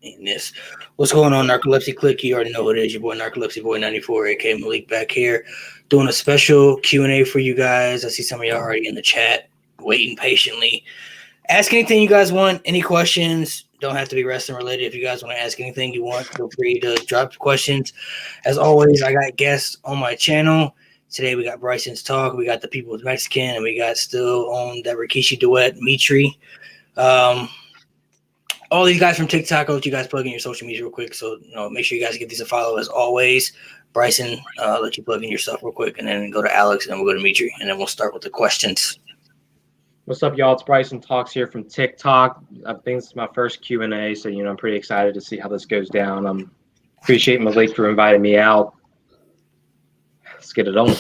in this. What's going on, Narcolepsy Click? You already know who it is. Your boy Narcolepsy Boy 94, aka Malik, back here doing a special Q&A for you guys. I see some of y'all already in the chat waiting patiently. Ask anything you guys want. Any questions? Don't have to be wrestling related. If you guys want to ask anything you want, feel free to drop questions. As always, I got guests on my channel. Today we got Bryson's Talk, we got the People's Mexican, and we got still on that Rikishi duet, Mitri. All these guys from TikTok, I'll let you guys plug in your social media real quick. So, make sure you guys give these a follow as always. Bryson, let you plug in your stuff real quick, and then go to Alex, and then we'll go to Mitri, and then we'll start with the questions. What's up, y'all? It's Bryson Talks here from TikTok. I think this is my first Q&A, so, I'm pretty excited to see how this goes down. Appreciate Malik for inviting me out. Let's get it on.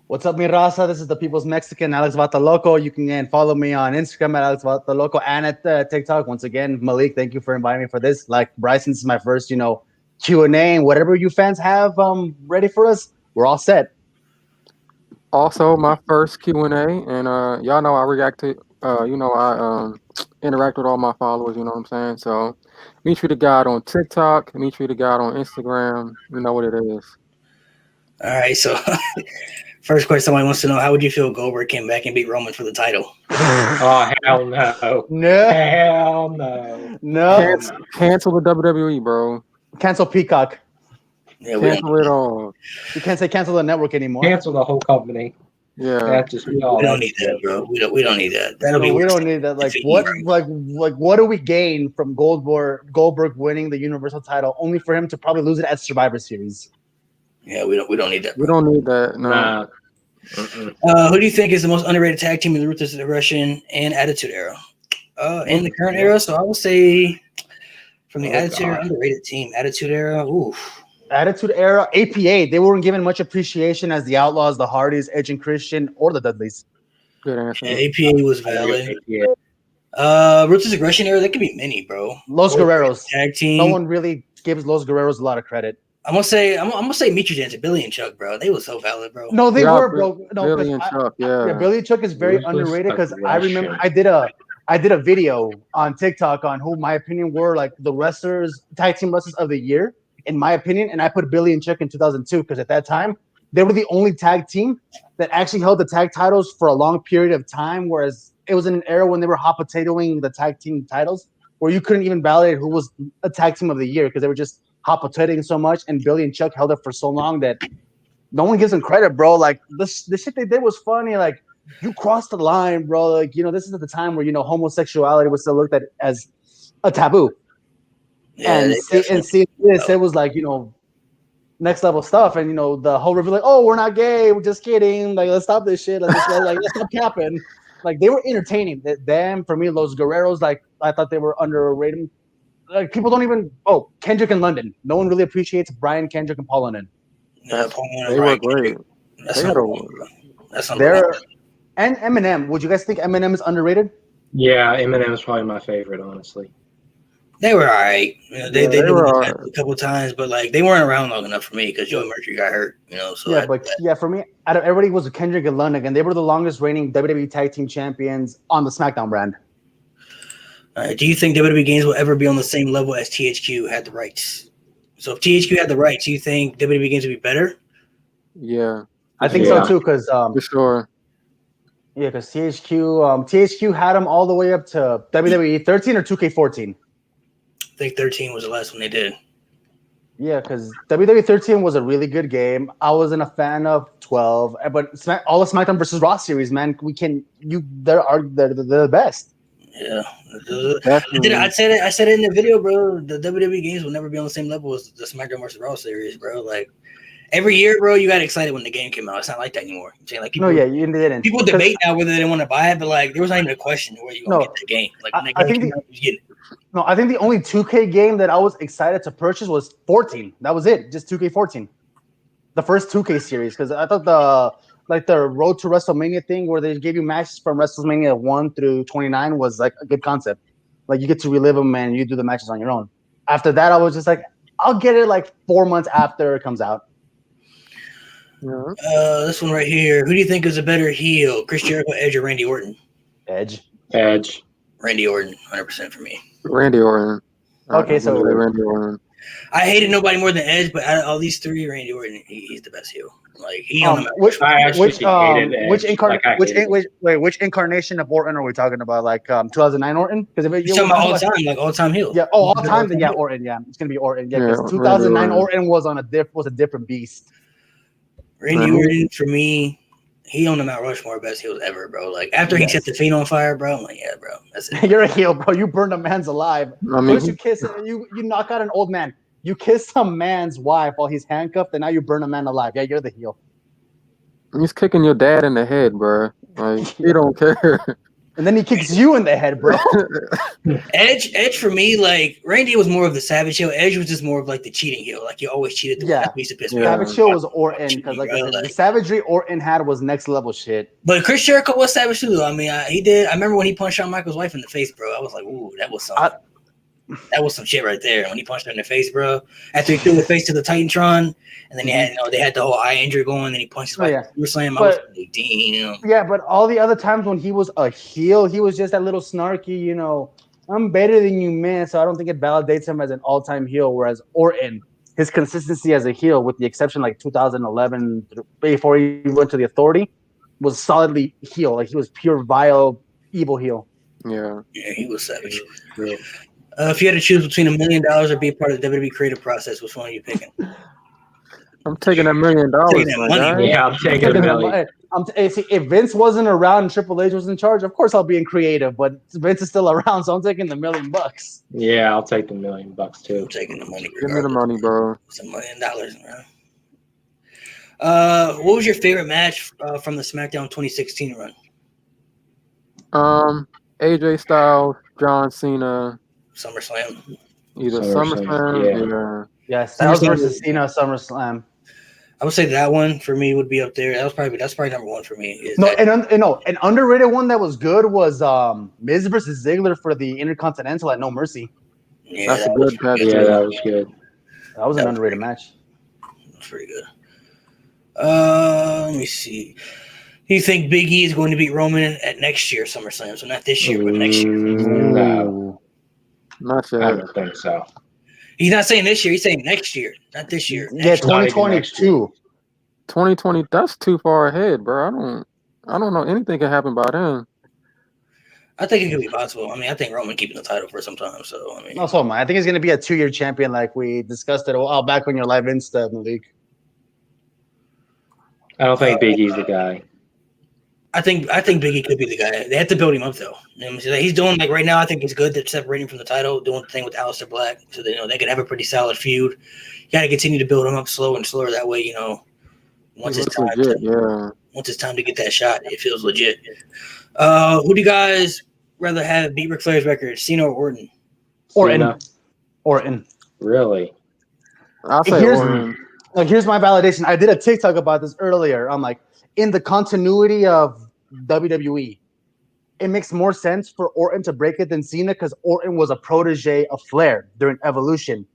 What's up, mi raza? This is the People's Mexican, Alex Vataloco. You can follow me on Instagram at Alex Vataloco and at TikTok. Once again, Malik, thank you for inviting me for this. Like Bryson, this is my first, Q&A, and whatever you fans have ready for us, we're all set. Also, my first Q&A, and y'all know I react to, I interact with all my followers, you know what I'm saying? So, Mitri the God on TikTok, Mitri the God on Instagram, you know what it is. All right, so first question somebody wants to know, how would you feel if Goldberg came back and beat Roman for the title? Oh, hell no. No. Hell no. No. Cancel the WWE, bro. Cancel Peacock. Yeah, Cancel it all. You can't say cancel the network anymore. Cancel the whole company. Yeah. That's just we don't need that, bro. We don't need that. We don't need that. What do we gain from Goldberg winning the Universal title only for him to probably lose it at Survivor Series? Yeah, we don't need that. We don't need that. No. Nah. Who do you think is the most underrated tag team in the Ruthless Aggression and Attitude Era? In the current era, so I would say from the Attitude Era, underrated team. Attitude Era, oof. Attitude Era, APA, they weren't given much appreciation as the Outlaws, the Hardys, Edge and Christian, or the Dudleys. Good answer. Yeah, APA was valid. Ruthless Aggression Era, that could be many, bro. Los Guerreros. Tag team. No one really gives Los Guerreros a lot of credit. I'm gonna say Mitri Jansen, Billy and Chuck, bro. They were so valid, bro. No, they were, bro. No, Billy and Chuck, yeah. Billy and Chuck is very underrated because I remember I did a video on TikTok on who my opinion were like the wrestlers, tag team wrestlers of the year, in my opinion, and I put Billy and Chuck in 2002 because at that time they were the only tag team that actually held the tag titles for a long period of time, whereas it was in an era when they were hot potatoing the tag team titles where you couldn't even validate who was a tag team of the year because they were just hot potatoing so much, and Billy and Chuck held it for so long that no one gives them credit, bro. Like the shit they did was funny. Like you crossed the line, bro. Like this is at the time where homosexuality was still looked at as a taboo. Yeah, and see this, it was like next level stuff, and the whole review like, oh, we're not gay, we're just kidding. Like let's stop this shit. Let's stop capping. Like they were entertaining. Them for me, Los Guerreros, like I thought they were underrated. Like people don't even. Oh, Kendrick and London. No one really appreciates Brian Kendrick and Paul London. Yeah, Paul London, they were great. That's and Eminem. Would you guys think Eminem is underrated? Yeah, Eminem is probably my favorite, honestly. They were all right. They were a couple of times, but like they weren't around long enough for me because Joey Mercury got hurt. So for me, out of everybody was Kendrick and London, and they were the longest reigning WWE Tag Team Champions on the SmackDown brand. Do you think WWE Games will ever be on the same level as THQ had the rights? So if THQ had the rights, do you think WWE Games would be better? Yeah, I think so too. Because for sure. Yeah, because THQ had them all the way up to WWE 13 or 2K14. I think 13 was the last one they did. Yeah, because WWE 13 was a really good game. I wasn't a fan of 12, but all the SmackDown versus Raw series, man, they're the best. Yeah, I said it in the video, bro. The WWE Games will never be on the same level as the SmackDown vs. Raw series, bro. Like every year, bro, you got excited when the game came out. It's not like that anymore. I'm saying, like people, you didn't. People debate now whether they want to buy it, but like there was not even a question where you gonna get the game. Like when the game came out, you get it. No, I think the only 2K game that I was excited to purchase was 14. That was it, just 2K14, the first 2K series, because I thought the Road to WrestleMania thing where they gave you matches from WrestleMania 1 through 29 was like a good concept. Like you get to relive them and you do the matches on your own. After that, I was just like, I'll get it like 4 months after it comes out. This one right here. Who do you think is a better heel, Chris Jericho, Edge, or Randy Orton? Edge. Randy Orton, 100% for me. Randy Orton. Okay, so Randy Orton. I hated nobody more than Edge, but out of all these three, Randy Orton, he's the best heel. Like he on the which incarnation of Orton are we talking about? Like 2009 Orton? Because you're talking about all time, like all time heel. Yeah, all time. Yeah, Orton. Yeah, it's gonna be Orton. Yeah, because 2009 Orton was a different beast. Randy Orton for me, he on the Mount Rushmore best heels ever, bro. Like after he set the Fiend on fire, bro. I'm like, yeah, bro, that's it. You're a heel, bro. You burned a man's alive. I mean, first you kiss you knock out an old man. You kiss some man's wife while he's handcuffed, and now you burn a man alive. Yeah, you're the heel. He's kicking your dad in the head, bro. Like he don't care. And then he kicks you in the head, bro. Edge for me, like Randy was more of the savage heel. Edge was just more of like the cheating heel. Like you always cheated. Savage heel was Orton because like I said, the savagery Orton had was next level shit. But Chris Jericho was savage too. I mean, he did. I remember when he punched Shawn Michaels' wife in the face, bro. I was like, ooh, that was something. That was some shit right there. When he punched her in the face, bro. After he threw the face to the Titantron, and then they had the whole eye injury going, and then he punched his wife. SummerSlam. I was like, damn. Yeah, but all the other times when he was a heel, he was just that little snarky, I'm better than you, man. So I don't think it validates him as an all-time heel. Whereas Orton, his consistency as a heel, with the exception like 2011, before he went to the Authority, was solidly heel. Like he was pure, vile, evil heel. Yeah, he was savage. Yeah. If you had to choose between $1 million or be a part of the WWE creative process, which one are you picking? I'm taking $1 million. Yeah, I'm taking $1 million. If Vince wasn't around and Triple H was in charge, of course I'll be in creative. But Vince is still around, so I'm taking the $1 million. Yeah, I'll take the $1 million too. I'm taking the money. Give me the money, bro. It's $1 million, man. What was your favorite match from the SmackDown 2016 run? AJ Styles, John Cena. SummerSlam. Either SummerSlam, yeah. Styles versus Cena, SummerSlam. I would say that one for me would be up there. That's probably number one for me. An underrated one that was good was Miz versus Ziggler for the Intercontinental at No Mercy. Yeah, that was good. Yeah, that was good. That was an underrated match. That's pretty good. Let me see. Do you think Big E is going to beat Roman at next year SummerSlam? So not this year, but next year. No. Not yet. I don't think so. He's not saying this year. He's saying next year, not this year. Yeah, 2022. 2020. That's too far ahead, bro. I don't know anything can happen by then. I think it could be possible. I mean, I think Roman keeping the title for some time. So I mean, also, I think he's going to be a 2-year champion, like we discussed it a while back on your live Insta, Malik. I don't think Big E's the guy. I think Big E could be the guy. They have to build him up though. He's doing like right now. I think it's good to separate him from the title, doing the thing with Aleister Black, so they they can have a pretty solid feud. You got to continue to build him up slow and slower. That way, once it's time, once it's time to get that shot, it feels legit. Who do you guys rather have beat Ric Flair's record, Cena or Orton? Orton. Really? I'll say Orton. Here's my validation. I did a TikTok about this earlier. I'm like, in the continuity of WWE, it makes more sense for Orton to break it than Cena because Orton was a protege of Flair during Evolution,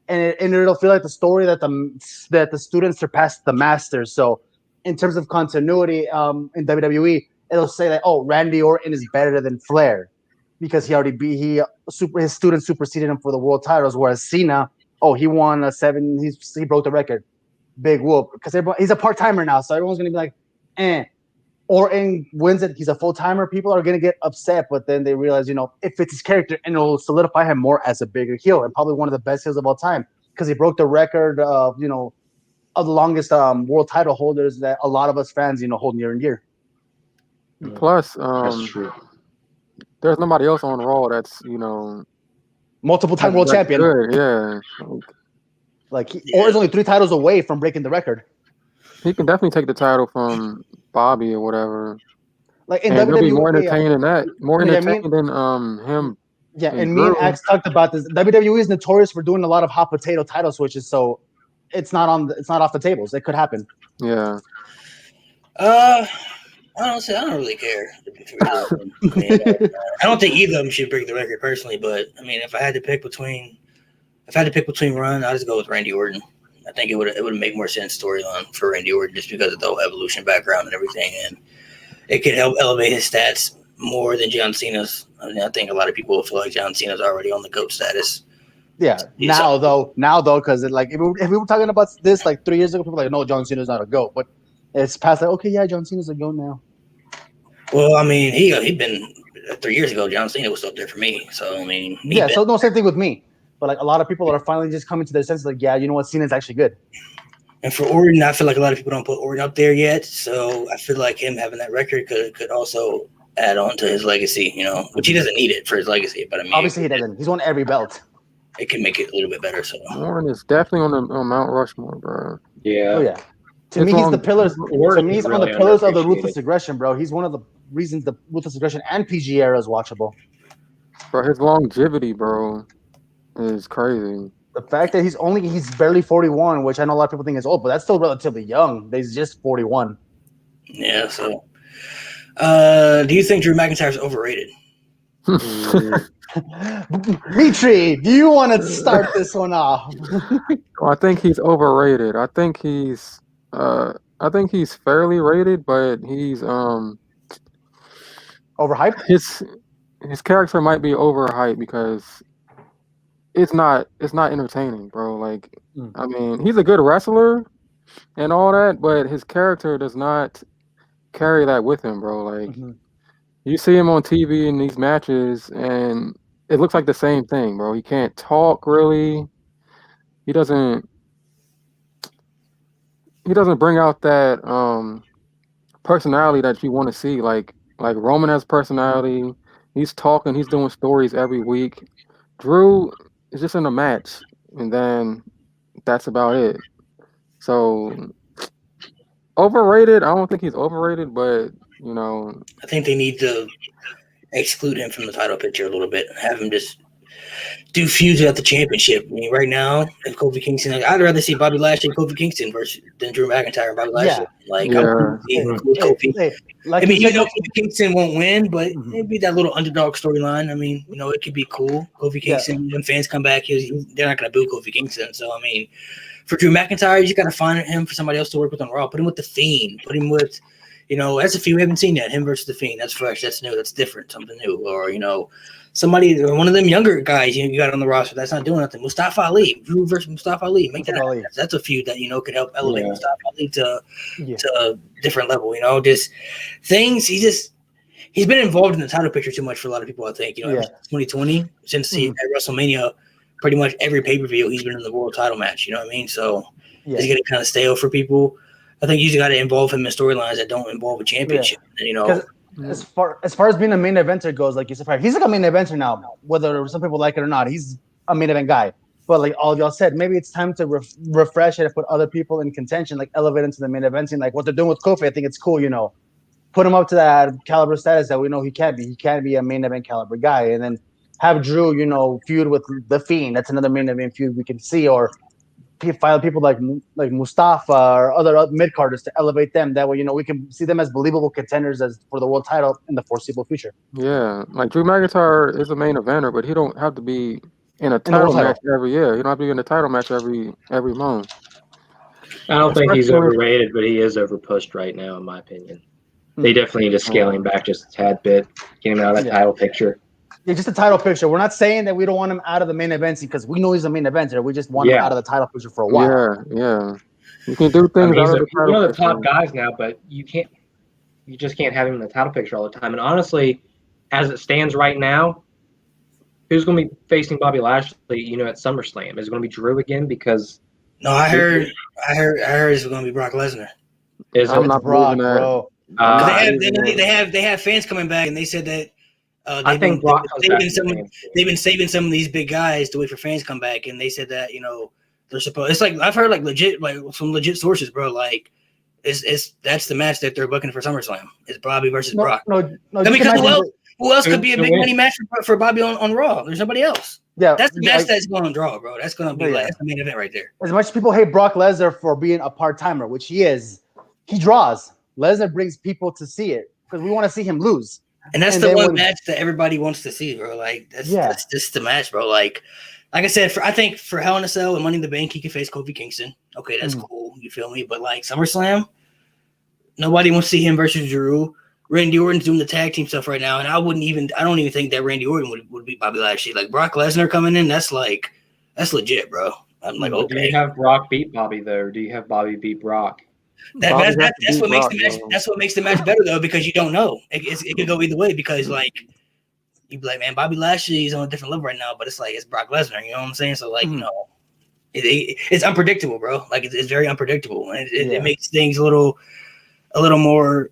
and it'll feel like the story that the students surpassed the masters. So, in terms of continuity in WWE, it'll say that Randy Orton is better than Flair because his students superseded him for the world titles, whereas Cena, he won he broke the record, big whoop because he's a part timer now, so everyone's gonna be like. Orton wins it. He's a full timer. People are gonna get upset, but then they realize, it fits his character, and it'll solidify him more as a bigger heel and probably one of the best heels of all time because he broke the record of the longest world title holders that a lot of us fans hold near and dear. Plus, that's true. There's nobody else on Raw that's multiple time world champion. Good. Yeah, Orton's only 3 titles away from breaking the record. He can definitely take the title from Bobby or whatever. Like in WWE, it'll be more entertaining than that. More entertaining than him. Yeah, and me and Axe talked about this. WWE is notorious for doing a lot of hot potato title switches, so it's not off the tables. It could happen. Yeah. Honestly, I don't really care. I don't think either of them should break the record personally, but I mean, if I had to pick between Run, I'd just go with Randy Orton. I think it would make more sense storyline for Randy Orton just because of the whole Evolution background and everything, and it could help elevate his stats more than John Cena's. I mean, I think a lot of people feel like John Cena's already on the GOAT status. Yeah. Now though, because like if we were talking about this like 3 years ago, people were like, no, John Cena's not a GOAT. But it's past like, okay, yeah, John Cena's a GOAT now. Well, I mean, he'd been 3 years ago. John Cena was up there for me. So I mean, so no, same thing with me. But like a lot of people are finally just coming to their senses, like, yeah, you know what, Cena's actually good. And for Orton, I feel like a lot of people don't put Orton up there yet. So I feel like him having that record could also add on to his legacy, you know, which he doesn't need it for his legacy. But I mean, obviously he doesn't. He's won every belt. It can make it a little bit better. So Orton is definitely on Mount Rushmore, bro. Yeah. Oh yeah. To me, he's the pillars. To me, he's one of the pillars of the ruthless aggression, bro. He's one of the reasons the ruthless aggression and PG era is watchable. Bro, his longevity, bro, is crazy. The fact that he's barely 41, which I know a lot of people think is old, but that's still relatively young. He's just 41. Yeah. So, do you think Drew McIntyre is overrated? Mitri, do you want to start this one off? Well, I think he's overrated. I think he's fairly rated, but he's overhyped. His character might be overhyped because it's not entertaining, bro. Like, I mean, he's a good wrestler and all that, but his character does not carry that with him, bro. Like, you see him on TV in these matches, and it looks like the same thing, bro. He can't talk really. He doesn't bring out that personality that you want to see. Like Roman has personality. He's talking. He's doing stories every week. Drew is just in a match, and then that's about it. So overrated. I don't think he's overrated, but you know, I think they need to exclude him from the title picture a little bit. Have him just do feuds at the championship. I mean, right now, if Kofi Kingston, I'd rather see Bobby Lashley and Kofi Kingston than Drew McIntyre and Bobby Lashley. I mean, you know, Kofi Kingston won't win, but maybe that little underdog storyline. I mean, you know, it could be cool. Kofi Kingston, when fans come back, they're not going to boo Kofi Kingston. So, I mean, for Drew McIntyre, you just got to find him for somebody else to work with on Raw. Put him with The Fiend. Put him with, you know, that's a feud we haven't seen yet. Him versus The Fiend. That's fresh. That's new. That's different. Something new. Or, you know, somebody, or one of them younger guys you got on the roster that's not doing nothing. Mustafa Ali, Drew versus Mustafa Ali. Make that happen. That's a feud that, you know, could help elevate Mustafa Ali to a different level. You know, just things. He's been involved in the title picture too much for a lot of people. I think, you know, 2020 since at WrestleMania, pretty much every pay-per-view he's been in the world title match. You know what I mean? So it's getting kind of stale for people. I think you just got to involve him in storylines that don't involve a championship. You know. As far as being a main eventer goes, like you said, he's like a main eventer now. Whether some people like it or not, he's a main event guy. But like all y'all said, maybe it's time to refresh it and put other people in contention, like elevate into the main eventing, like what they're doing with Kofi. I think it's cool, you know, put him up to that caliber status that we know he can be. He can be a main event caliber guy, and then have Drew, you know, feud with The Fiend. That's another main event feud we can see, or file people like Mustafa or other mid-carders to elevate them. That way, you know, we can see them as believable contenders for the world title in the foreseeable future. Yeah, like Drew McIntyre is a main eventer, but he don't have to be in a title match every year. He don't have to be in a title match every month. I don't think he's overrated, but he is overpushed right now, in my opinion. They definitely need to scale him back just a tad bit, get him out of that title picture. Yeah, just a title picture. We're not saying that we don't want him out of the main events because we know he's a main eventer. We just want him out of the title picture for a while. Yeah. You can do things out of the title. He's one of the top guys now, but you just can't have him in the title picture all the time. And honestly, as it stands right now, who's going to be facing Bobby Lashley, you know, at SummerSlam? Is it going to be Drew again? Because I heard it's going to be Brock Lesnar. I'm not Brock, bro. They have fans coming back, and they said that. They've been saving some of these big guys to wait for fans to come back, and they said that, you know, they're supposed. It's like I've heard some legit sources, bro. Like, that's the match that they're booking for SummerSlam. It's Bobby versus Brock. No. I mean, who else could be a big money match for Bobby on Raw? There's nobody else. Yeah, that's the match that's going to draw, bro. That's going to be that's the main event right there. As much as people hate Brock Lesnar for being a part timer, which he is, he draws. Lesnar brings people to see it because we want to see him lose. And that's the one match that everybody wants to see, bro. Like that's just the match, bro. Like I said, I think for Hell in a Cell and Money in the Bank, he can face Kofi Kingston. Okay, that's cool. You feel me? But like SummerSlam, nobody wants to see him versus Drew. Randy Orton's doing the tag team stuff right now, and I don't even think that Randy Orton would beat Bobby Lashley. Like Brock Lesnar coming in, that's legit, bro. I'm like, okay. Do you have Brock beat Bobby though, or do you have Bobby beat Brock? That's what makes the match. That's what makes the match better though, because you don't know. It could go either way because like you'd be like, man, Bobby Lashley is on a different level right now, but it's like it's Brock Lesnar. You know what I'm saying? So like, you know, it's unpredictable, bro. Like it's very unpredictable, and it makes things a little more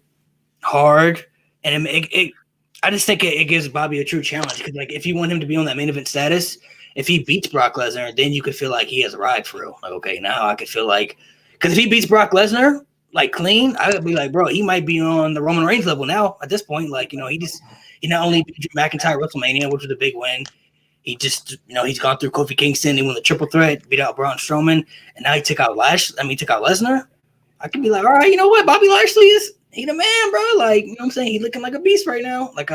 hard. And I just think it gives Bobby a true challenge because like if you want him to be on that main event status, if he beats Brock Lesnar, then you could feel like he has arrived for real. Like okay, now I could feel like because if he beats Brock Lesnar like clean, I would be like, bro, he might be on the Roman Reigns level now at this point. Like you know, he not only beat McIntyre at WrestleMania, which was a big win. He just, you know, he's gone through Kofi Kingston. He won the triple threat, beat out Braun Strowman, and now he took out Lesnar. I could be like, all right, you know what? Bobby Lashley he the man, bro. Like, you know what I'm saying? He looking like a beast right now. Like,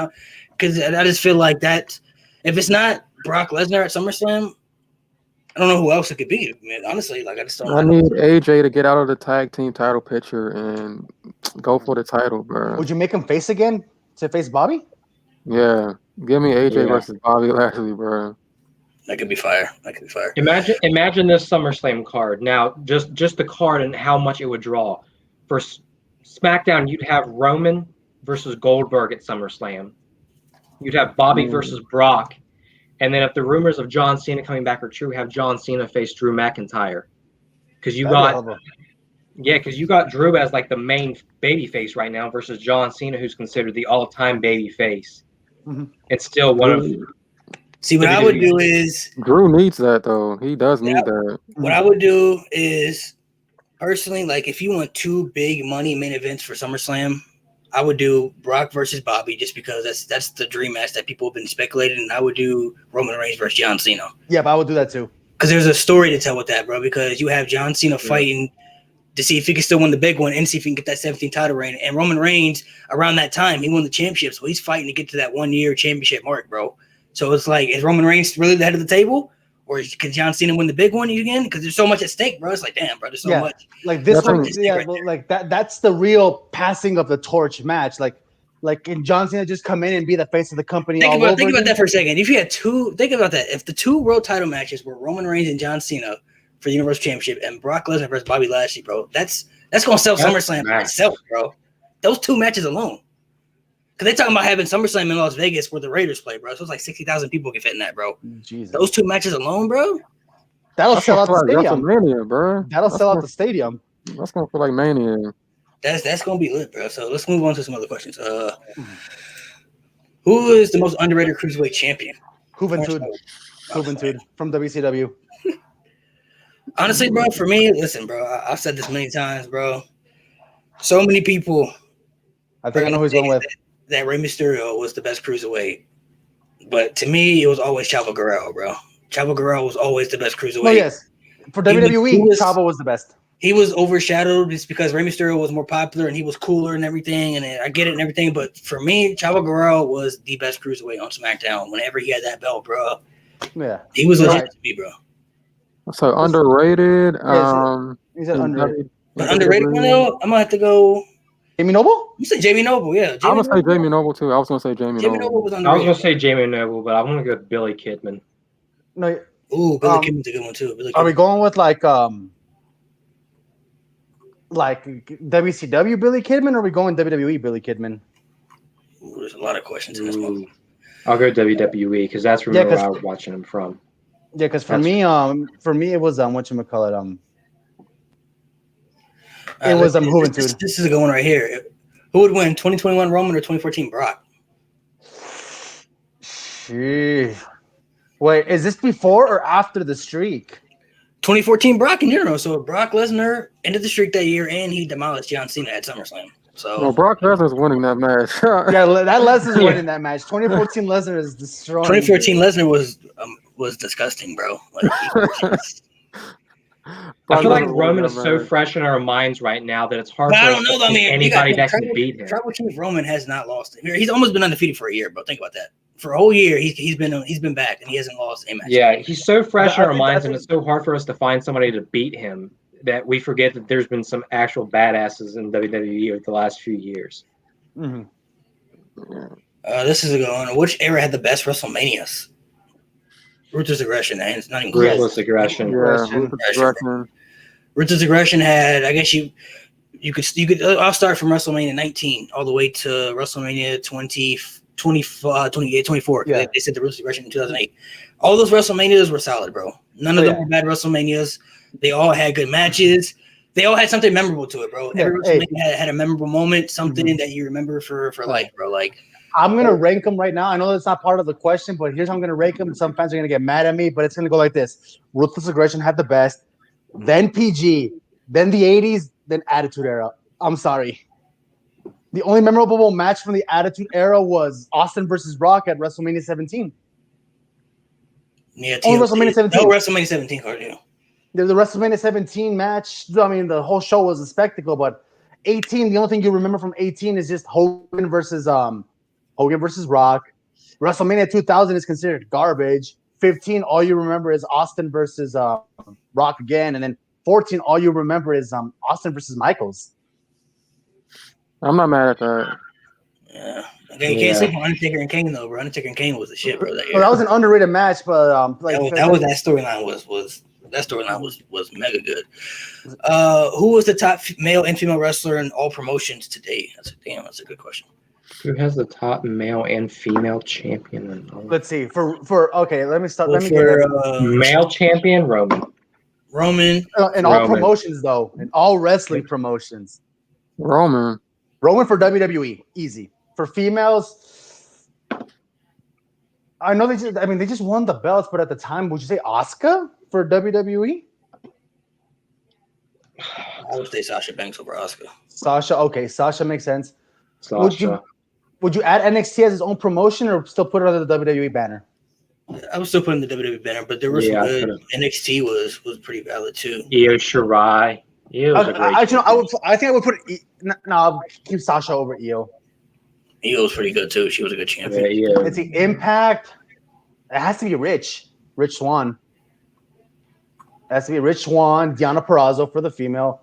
because I just feel like that if it's not Brock Lesnar at SummerSlam, I don't know who else it could be. Man, honestly, like I just don't. I need AJ to get out of the tag team title picture and go for the title, bro. Would you make him face again to face Bobby? Yeah, give me AJ versus Bobby Lashley, bro. That could be fire. Imagine this SummerSlam card. Now, just the card and how much it would draw. For SmackDown, you'd have Roman versus Goldberg at SummerSlam. You'd have Bobby versus Brock. And then if the rumors of John Cena coming back are true, have John Cena face Drew McIntyre. Because you got Drew as like the main baby face right now versus John Cena, who's considered the all-time baby face. It's still one of. See, what I would do is Drew needs that though. He does need that. What I would do is personally, like if you want two big money main events for SummerSlam, I would do Brock versus Bobby just because that's the dream match that people have been speculating, and I would do Roman Reigns versus John Cena. Yeah, but I would do that too. Because there's a story to tell with that, bro. Because you have John Cena fighting to see if he can still win the big one and see if he can get that 17th title reign. And Roman Reigns, around that time, he won the championship, so he's fighting to get to that 1 year championship mark, bro. So it's like, is Roman Reigns really the head of the table? Or can John Cena win the big one again? Because there's so much at stake, bro. It's like, damn, bro, there's so much. Like this one, like that's the real passing of the torch match. Like can John Cena just come in and be the face of the company? Think about that for a second. If you had think about that. If the two world title matches were Roman Reigns and John Cena for the Universal Championship and Brock Lesnar versus Bobby Lashley, bro, that's gonna sell SummerSlam for itself, bro. Those two matches alone. Because they talking about having SummerSlam in Las Vegas where the Raiders play, bro. So it's like 60,000 people can fit in that, bro. Jesus. Those two matches alone, bro. That'll sell out the stadium. WrestleMania, bro. That'll sell out the stadium. That's gonna feel like Mania. That's gonna be lit, bro. So let's move on to some other questions. Who is the most underrated cruiserweight champion? Juventud from WCW. Honestly, bro, for me, listen, bro, I've said this many times, bro. So many people. I think I know who he's going with. That Rey Mysterio was the best cruiserweight, but to me, it was always Chavo Guerrero, bro. Chavo Guerrero was always the best cruiserweight. Oh yes, for WWE, Chavo was the best. He was overshadowed just because Rey Mysterio was more popular and he was cooler and everything, and I get it and everything. But for me, Chavo Guerrero was the best cruiserweight on SmackDown. Whenever he had that belt, bro, he was legit to me, bro. So underrated. He's an underrated. But underrated one though, I'm gonna have to go. Jamie Noble? You said Jamie Noble, yeah. I was gonna say Jamie Noble too. I was gonna say Jamie Noble. Was underrated. I was gonna say Jamie Noble, but I want to go with Billy Kidman. No. Ooh, Billy Kidman's a good one too. Are we going with like WCW Billy Kidman, or are we going WWE Billy Kidman? Ooh, there's a lot of questions in this one. I'll go WWE because that's where I was watching him from. Yeah, because for me it was whatchamacallit, it was Juventud. This is a good one right here. Who would win, 2021 Roman or 2014 Brock? Jeez. Wait, is this before or after the streak? 2014 Brock in general. So Brock Lesnar ended the streak that year, and he demolished John Cena at SummerSlam. So Brock Lesnar's winning that match. Yeah, that Lesnar's winning that match. 2014 Lesnar is destroying. 2014 Lesnar was disgusting, bro. Like, I feel like Roman is so fresh in our minds right now that it's hard for us to see anybody that can beat him. Tribal Chief Roman has not lost. He's almost been undefeated for a year, bro. Think about that. For a whole year, he's been back and he hasn't lost a match. Yeah, he's so fresh in our minds, and it's so hard for us to find somebody to beat him that we forget that there's been some actual badasses in WWE over the last few years. Mm-hmm. This is a good one. Which era had the best WrestleManias? Ruthless Aggression. It's not even Ruthless Aggression. Yeah, Ruthless Aggression. Ruthless Aggression had, I guess you could. I'll start from WrestleMania 19 all the way to WrestleMania 24. Yeah. They said the Ruthless Aggression in 2008. All those WrestleManias were solid, bro. None of them were bad WrestleManias. They all had good matches. They all had something memorable to it, bro. Every WrestleMania had a memorable moment, something that you remember for life, bro. Like, I'm gonna rank them right now. I know that's not part of the question, but here's how I'm gonna rank them. Some fans are gonna get mad at me, but it's gonna go like this: Ruthless Aggression had the best, then PG, then the '80s, then Attitude Era. I'm sorry. The only memorable match from the Attitude Era was Austin versus Rock at WrestleMania 17. Yeah, WrestleMania 17. No WrestleMania 17 card, yeah. There's a WrestleMania 17 match. I mean, the whole show was a spectacle, but 18, the only thing you remember from 18 is just Hogan versus Rock. WrestleMania 2000 is considered garbage. 15, all you remember is Austin versus Rock again, and then 14, all you remember is Austin versus Michaels. I'm not mad at that. Yeah. Okay, you can't sleep on Undertaker and Kane though, bro. Undertaker and Kane was the shit, bro. That was an underrated match, but that storyline was mega good. Who was the top male and female wrestler in all promotions today? That's a good question. Who has the top male and female champion? Let's see. Let me start. Well, let me get male champion Roman. In all promotions though, in all wrestling promotions. Roman for WWE, easy. For females, I know they just won the belts, but at the time, would you say Asuka for WWE? I would say Sasha Banks over Asuka. Sasha makes sense. Sasha. Would you add NXT as its own promotion or still put it under the WWE banner? I was still putting the WWE banner, but there was some good. NXT was pretty valid too. Io Shirai. Io was a great. I think I would put. I'll keep Sasha over Io. Io was pretty good too. She was a good champion. Yeah. It's the Impact. It has to be Rich Swann. It has to be Rich Swann, Deonna Purrazzo for the female.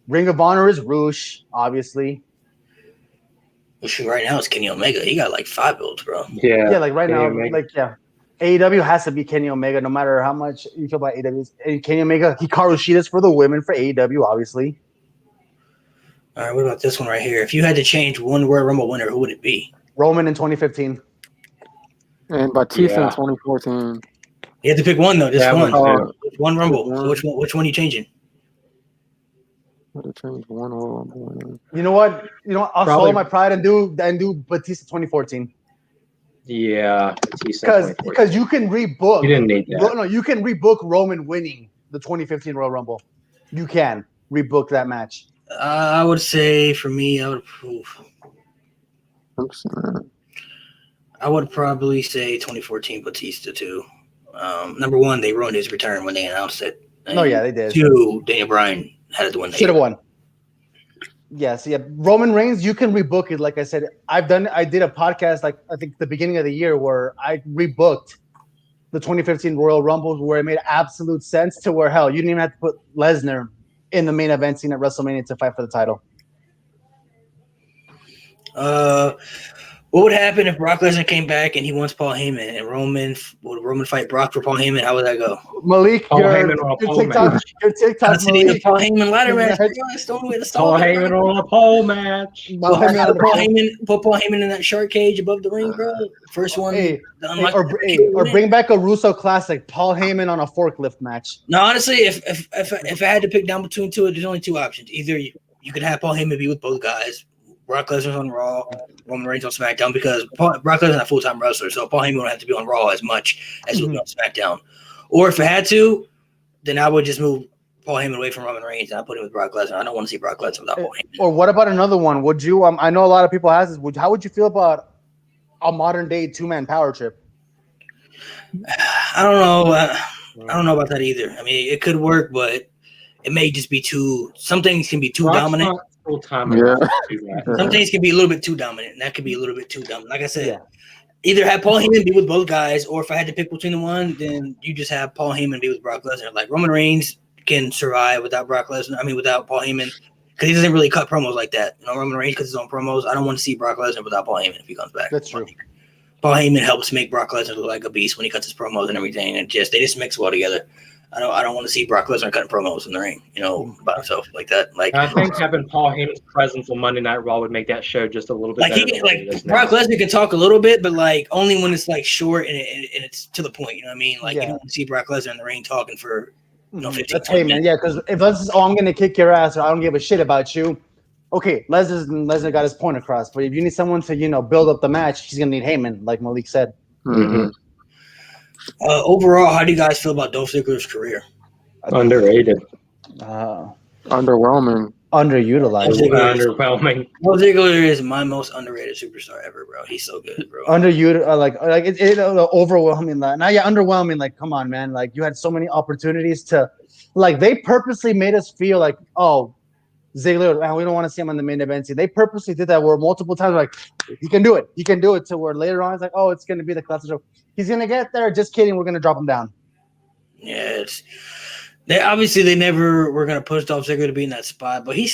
Ring of Honor is Rush, obviously. Well, shoot, right now it's Kenny Omega. He got like 5 belts, bro. Yeah, like right now, AEW has to be Kenny Omega, no matter how much you feel about AEW. Kenny Omega, Hikaru Shida's for the women for AEW, obviously. All right, what about this one right here? If you had to change one Royal Rumble winner, who would it be? Roman in 2015. And Batista in 2014. You have to pick one though, just one. One Rumble. One. So which one are you changing? Change one Royal Rumble. You know what? I'll swallow my pride and do Batista 2014. Yeah, Batista. Because you can rebook. You didn't need that. No, you can rebook Roman winning the 2015 Royal Rumble. You can rebook that match. I would say for me, I would probably say 2014 Batista too. Number one, they ruined his return when they announced it. And they did. 2, Daniel Bryan had to win. Should have won. Yes, yeah. Roman Reigns, you can rebook it. Like I said, I did a podcast like I think the beginning of the year where I rebooked the 2015 Royal Rumble where it made absolute sense to where hell you didn't even have to put Lesnar in the main event scene at WrestleMania to fight for the title. What would happen if Brock Lesnar came back and he wants Paul Heyman and would Roman fight Brock for Paul Heyman? How would that go? Malik, your TikTok Malik. Paul Heyman ladder match. That's the only way to stop Paul Heyman on a pole match. Put Paul Heyman in that shark cage above the ring, bro. First one. Or bring back a Russo classic. Paul Heyman on a forklift match. No, honestly, if I had to pick down between two, there's only 2 options. Either you could have Paul Heyman be with both guys. Brock Lesnar's on Raw, Roman Reigns on SmackDown, because Brock Lesnar's a full-time wrestler, so Paul Heyman would have to be on Raw as much as he would be on SmackDown. Or if I had to, then I would just move Paul Heyman away from Roman Reigns and I put him with Brock Lesnar. I don't want to see Brock Lesnar without Paul Heyman. Or what about another one? Would you? I know a lot of people ask this. How would you feel about a modern-day 2-man power trip? I don't know. I don't know about that either. I mean, it could work, but it may just be too. Some things can be too dominant. Some things can be a little bit too dominant, and that could be a little bit too dominant. Like I said, either have Paul Heyman be with both guys, or if I had to pick between the one, then you just have Paul Heyman be with Brock Lesnar. Like Roman Reigns can survive without Brock Lesnar. I mean, without Paul Heyman, because he doesn't really cut promos like that. You know, Roman Reigns cuts his own promos. I don't want to see Brock Lesnar without Paul Heyman if he comes back. That's true. Paul Heyman helps make Brock Lesnar look like a beast when he cuts his promos and everything, and they just mix well together. I don't want to see Brock Lesnar cutting promos in the ring, you know, by himself like that. Like, I think having Paul Heyman's presence on Monday Night Raw would make that show just a little bit better. Brock Lesnar can talk a little bit, but like only when it's like short and it's to the point. You know what I mean? Like you don't want to see Brock Lesnar in the ring talking for 15. That's Heyman, yeah. Because if Lesnar's, I'm gonna kick your ass, or I don't give a shit about you. Okay, Lesnar got his point across. But if you need someone to build up the match, he's gonna need Heyman, like Malik said. Mm-hmm. Overall, how do you guys feel about Dolph Ziggler's career? Underrated. Underwhelming. Underutilized. Underwhelming. Dolph Ziggler is my most underrated superstar ever, bro. He's so good, bro. Underutilized, overwhelming. Underwhelming. Like, come on, man. Like, you had so many opportunities to, like, they purposely made us feel like, oh, Ziggler, man, we don't want to see him on the main event. They purposely did that where multiple times, like, he can do it. He can do it. To where later on, it's like, oh, it's going to be the classic joke. He's going to get there. Just kidding. We're going to drop him down. Yeah, they never were going to push Dolph Ziggler to be in that spot, but he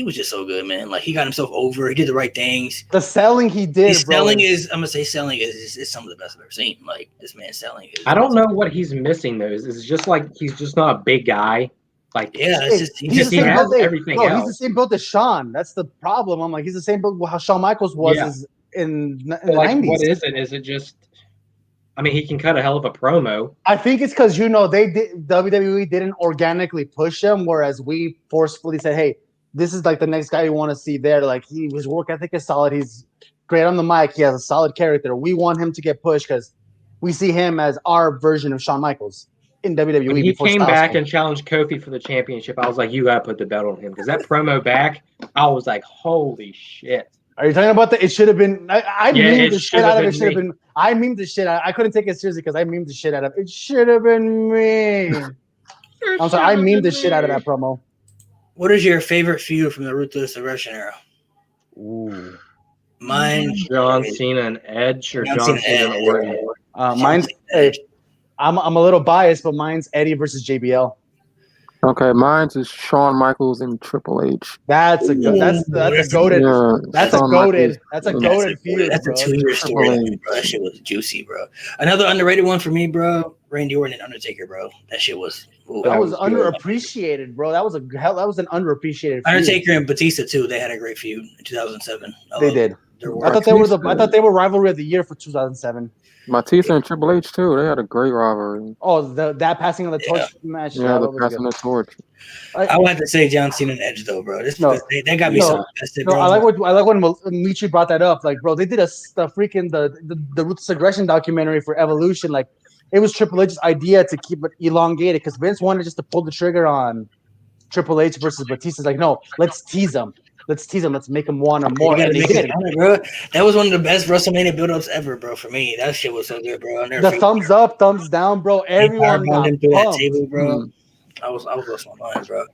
was just so good, man. Like, he got himself over. He did the right things. The selling he did, selling is some of the best I've ever seen. Like, this man selling. I don't know what he's missing, though. It's just like he's just not a big guy. Like, yeah, he has everything else. He's the same build as Shawn. That's the problem. I'm like, he's the same build how Shawn Michaels was in the 90s. What is it? Is it just, I mean, he can cut a hell of a promo. I think it's because, WWE didn't organically push him, whereas we forcefully said, hey, this is like the next guy you want to see there. Like, his work ethic is solid. He's great on the mic. He has a solid character. We want him to get pushed because we see him as our version of Shawn Michaels in WWE. When he came back and challenged Kofi for the championship, I was like, you got to put the belt on him. Because that promo back, I was like, holy shit. Are you talking about that? It should have been. I memed the shit out of it. Should have been. I memed the shit out. I couldn't take it seriously because I memed the shit out of it. It should have been me. I'm sorry. I memed the shit out of that promo. What is your favorite feud from the Ruthless Aggression era? Ooh. Mine. John Cena and Edge, or John Cena and Orton? Mine's. I'm a little biased, but mine's Eddie versus JBL. Okay, mine's is Shawn Michaels and Triple H. That's a goated. That's a goated feud. That's a 2-year story, bro. That shit was juicy, bro. Another underrated one for me, bro. Randy Orton and Undertaker, bro. That shit was. That was underappreciated, bro. That was an underappreciated feud. Undertaker and Batista too. They had a great feud in 2007. They did. I thought they were rivalry of the year for 2007. Batista and Triple H too. They had a great rivalry. Oh, that passing of the torch match. Yeah, the passing of the torch. I would have to say John Cena and Edge though, bro. They got me so invested, bro. I like when Michi brought that up. Like, bro, they did the Ruthless Aggression documentary for Evolution. Like, it was Triple H's idea to keep it elongated because Vince wanted just to pull the trigger on Triple H versus Batista. Like, no, let's tease them. Let's make them want them more. Bro. That was one of the best WrestleMania build-ups ever, bro. For me, that shit was so good, bro. The thumbs up, thumbs down, bro. Everyone got pumped. That table, bro. I was lost my mind, bro.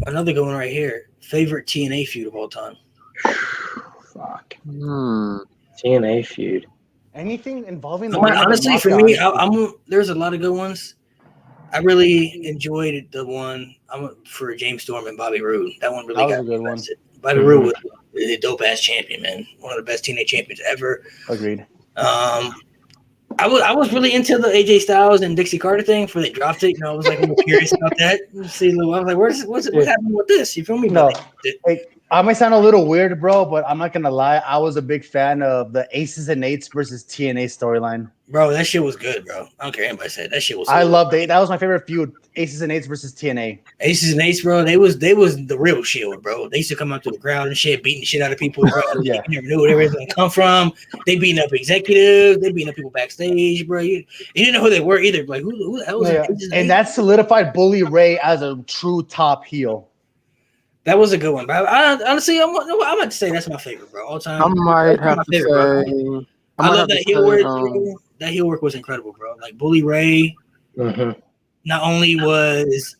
Another good one right here. Favorite TNA feud of all time. Fuck. TNA feud. Anything involving honestly, for me, there's a lot of good ones. I really enjoyed the one for James Storm and Bobby Roode. That one really got me invested. Bobby Roode was a dope-ass champion, man. One of the best TNA champions ever. Agreed. I was really into the AJ Styles and Dixie Carter thing before they dropped it. I was like, I'm curious about that. I was like, what's happening with this? You feel me? No. I might sound a little weird, bro, but I'm not gonna lie. I was a big fan of the Aces and Eights versus TNA storyline. Bro, that shit was good, bro. I don't care what anybody said. That shit was. I loved it. That was my favorite feud. Aces and Eights versus TNA. Aces and Eights, bro. They was the real Shield, bro. They used to come out to the crowd and shit, beating the shit out of people. Bro. Yeah. You never knew where they were going to come from. They beating up executives. They beating up people backstage, bro. You didn't know who they were either. Like who the hell was it? And that solidified Bully Ray as a true top heel. That was a good one, but honestly, I'm about to say that's my favorite, bro. All time. I might have to say. I love that heel work. That heel work was incredible, bro. Like Bully Ray, not only was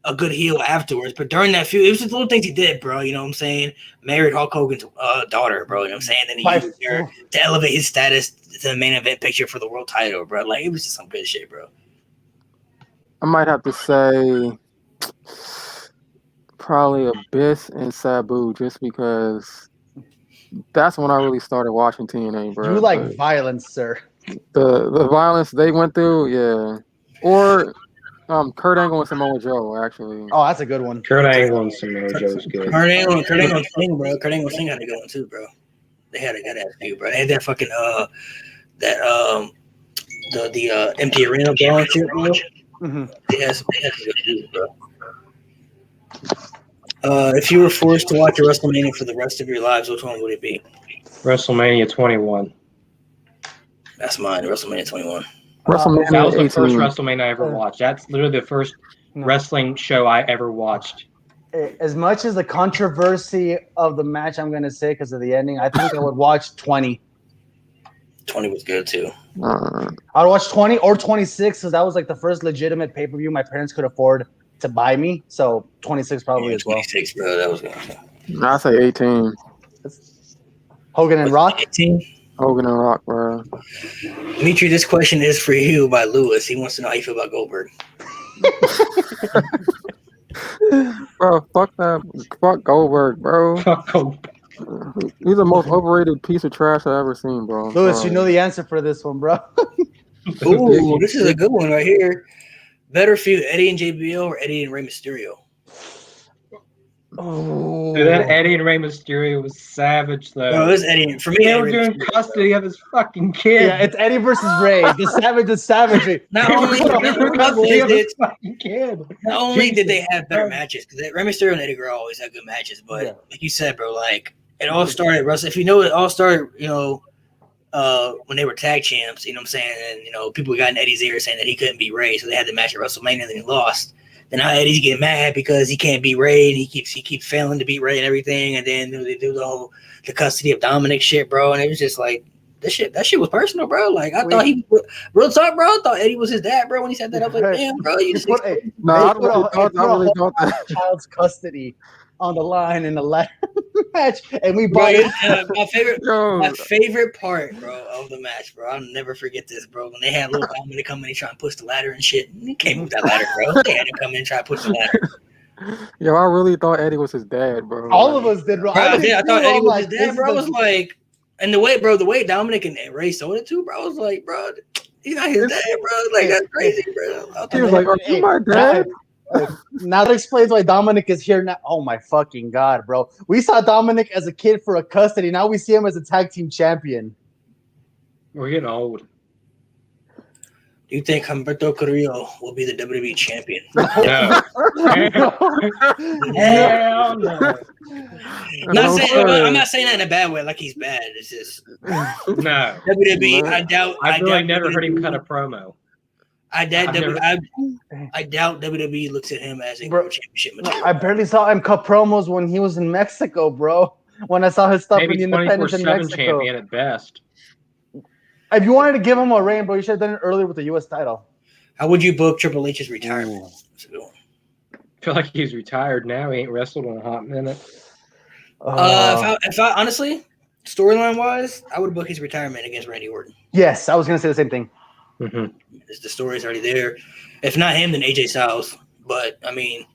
a good heel afterwards, but during that feud, it was just little things he did, bro. You know what I'm saying? Married Hulk Hogan's daughter, bro. You know what I'm saying? Then he used her to elevate his status to the main event picture for the world title, bro. Like it was just some good shit, bro. I might have to say. probably Abyss and Sabu, just because that's when I really started watching TNA, bro. You like violence, sir. The violence they went through, yeah. Or Kurt Angle and Samoa Joe, actually. Oh, that's a good one. Kurt Angle and Samoa Joe's good. Kurt Angle and Sting, bro. Kurt Angle and Sting had a good one too, bro. They had a good ass feud, bro. They had that fucking the empty arena ball and shit, bro. Mm-hmm. They had some good feuds, bro. If you were forced to watch a WrestleMania for the rest of your lives, which one would it be? WrestleMania 21. That's mine. WrestleMania 21. That was the first WrestleMania I ever watched. That's literally the first wrestling show I ever watched. As much as the controversy of the match, I'm going to say because of the ending, I think I would watch 20. 20 was good too. I'd watch 20 or 26 because that was like the first legitimate pay-per-view my parents could afford to buy me. So 26 probably as well. 26, bro. That was good. I'd say 18. Hogan and Rock? 18? Hogan and Rock, bro. Dimitri, this question is for you by Lewis. He wants to know how you feel about Goldberg. Bro, fuck that. Fuck Goldberg, bro. Fuck Goldberg. He's the most overrated piece of trash I've ever seen, bro. Lewis, you know the answer for this one, bro. Ooh, this is a good one right here. Better feud, Eddie and JBL or Eddie and Rey Mysterio? Oh, Dude, that Eddie and Rey Mysterio was savage, though. No, it was Eddie. For me, they were doing custody of his fucking kid. Yeah, it's Eddie versus Rey. The savage is savage. Not only did they have better matches, because Rey Mysterio and Eddie Guerrero always had good matches, but like you said, bro, like it all started, Russell. If you know, it all started, when they were tag champs, you know what I'm saying? And, people got in Eddie's ear saying that he couldn't beat Rey, so they had the match at WrestleMania and then he lost. Then now Eddie's getting mad because he can't beat Rey and he keeps failing to beat Rey and everything. And then they do the custody of Dominic shit, bro. And it was just like that shit was personal, bro. Like I thought real talk, bro. I thought Eddie was his dad, bro. When he said that, I was like, damn, bro, you just put a child's custody on the line in the last match, and we bought it. My favorite part, bro, of the match, bro. I'll never forget this, bro. When they had little Dominic come in and try and push the ladder and shit. He can't move that ladder, bro. They had him come in and try to push the ladder. Yo, I really thought Eddie was his dad, bro. All of us did, bro. I thought Eddie was his dad, bro. I was like, and the way Dominic and Rey sold it too, bro. I was like, bro, he's not his dad, bro. Like that's crazy, bro. He was like, "Are you my dad?" Now that explains why Dominic is here now. Oh my fucking god, bro! We saw Dominic as a kid for a custody. Now we see him as a tag team champion. We're getting old. Do you think Humberto Carrillo will be the WWE champion? No. Hell no. I'm not saying that in a bad way. Like he's bad. It's just no. WWE. I doubt. I've really never heard him cut a promo. I doubt WWE looks at him as a world championship material. I barely saw him cut promos when he was in Mexico, bro. When I saw his stuff maybe in the Independence in Mexico. champion at best. If you wanted to give him a reign, bro, you should have done it earlier with the U.S. title. How would you book Triple H's retirement? I feel like he's retired now. He ain't wrestled in a hot minute. If I honestly, storyline wise, I would book his retirement against Randy Orton. Yes, I was gonna say the same thing. Mm-hmm. The story's already there. If not him, then AJ Styles. But I mean,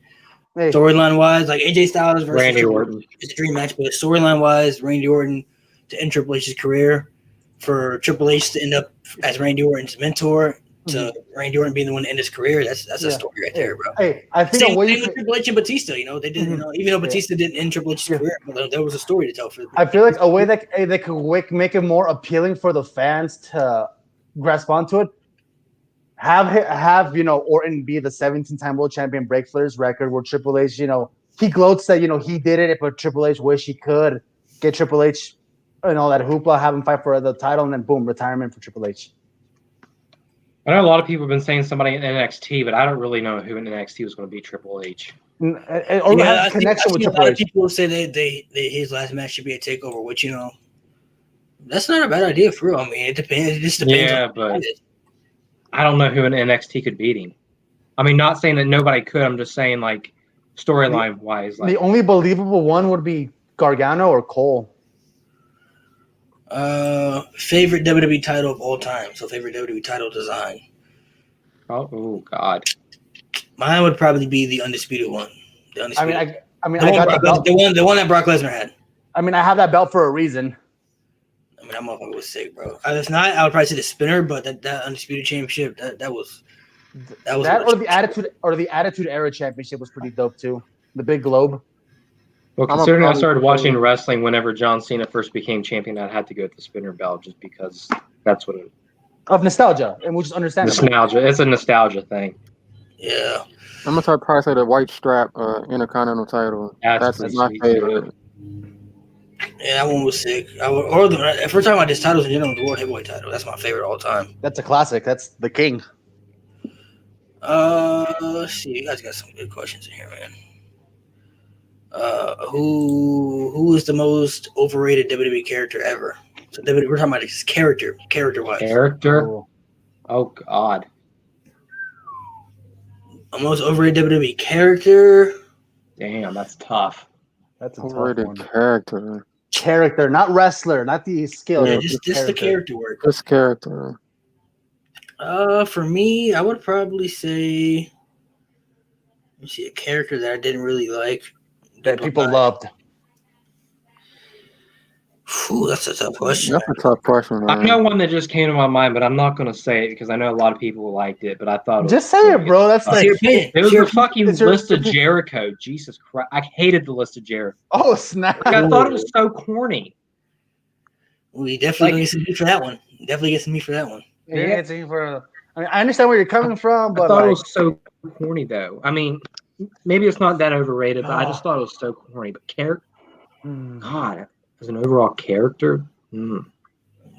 storyline wise, like AJ Styles versus Randy Orton, it's a dream match. But storyline wise, Randy Orton to end Triple H's career, for Triple H to end up as Randy Orton's mentor, to Randy Orton being the one to end his career. That's a story right there, bro. Hey, I think same thing with Triple H and Batista. They did. Even though Batista didn't end Triple H's career, but there was a story to tell for. I feel like a way that they could make it more appealing for the fans to grasp onto it. Have Orton be the 17-time world champion, break Flair's record, where Triple H, he gloats that he did it, but Triple H wish he could get Triple H and all that hoopla, have him fight for the title, and then boom, retirement for Triple H. I know a lot of people have been saying somebody in NXT, but I don't really know who in NXT was going to be Triple H. Or have a connection with Triple H. A lot of people say they his last match should be a takeover, which that's not a bad idea for real. I mean, it depends. It just depends. Yeah, but I don't know who in NXT could beat him. I mean, not saying that nobody could. I'm just saying, like, storyline wise. Like, the only believable one would be Gargano or Cole. Favorite WWE title of all time. So favorite WWE title design. Oh God. Mine would probably be the undisputed one. I I mean, I got the belt. The one that Brock Lesnar had. I mean, I have that belt for a reason. I mean, that motherfucker was sick, bro. If not, I would probably say the spinner, but that undisputed championship, that was that or the Attitude Era championship was pretty dope too. The big globe. Well, considering I started watching wrestling whenever John Cena first became champion, I had to go with the spinner belt just because that's what it. Of nostalgia, and we'll just understand. Nostalgia. It's a nostalgia thing. Yeah. I'm gonna probably say the white strap Intercontinental title. That's my favorite. Yeah, that one was sick. If we're talking about this titles in general, the World Heavyweight title, that's my favorite all time. That's a classic. That's the king. Let's see. You guys got some good questions in here, man. Who is the most overrated WWE character ever? So we're talking about his character-wise. Character? Oh God. The most overrated WWE character? Damn, that's tough. That's a overrated tough one. character. Character, not wrestler, not the skill. Yeah, just the character work. This character. For me, I would probably say, let me see, a character that I didn't really like. That people loved. Ooh, that's a tough question. That's a tough question, man. I know one that just came to my mind, but I'm not going to say it because I know a lot of people liked it, but I thought just say it, bro. That's like it was the fucking list of Jericho. Jesus Christ. I hated the list of Jericho. Oh, snap. Like, I thought it was so corny. We definitely get some meat for that one. Definitely get some meat for that one. Yeah, I understand where you're coming from, but I thought it was so corny, though. I mean, maybe it's not that overrated, but I just thought it was so corny. But God, as an overall character,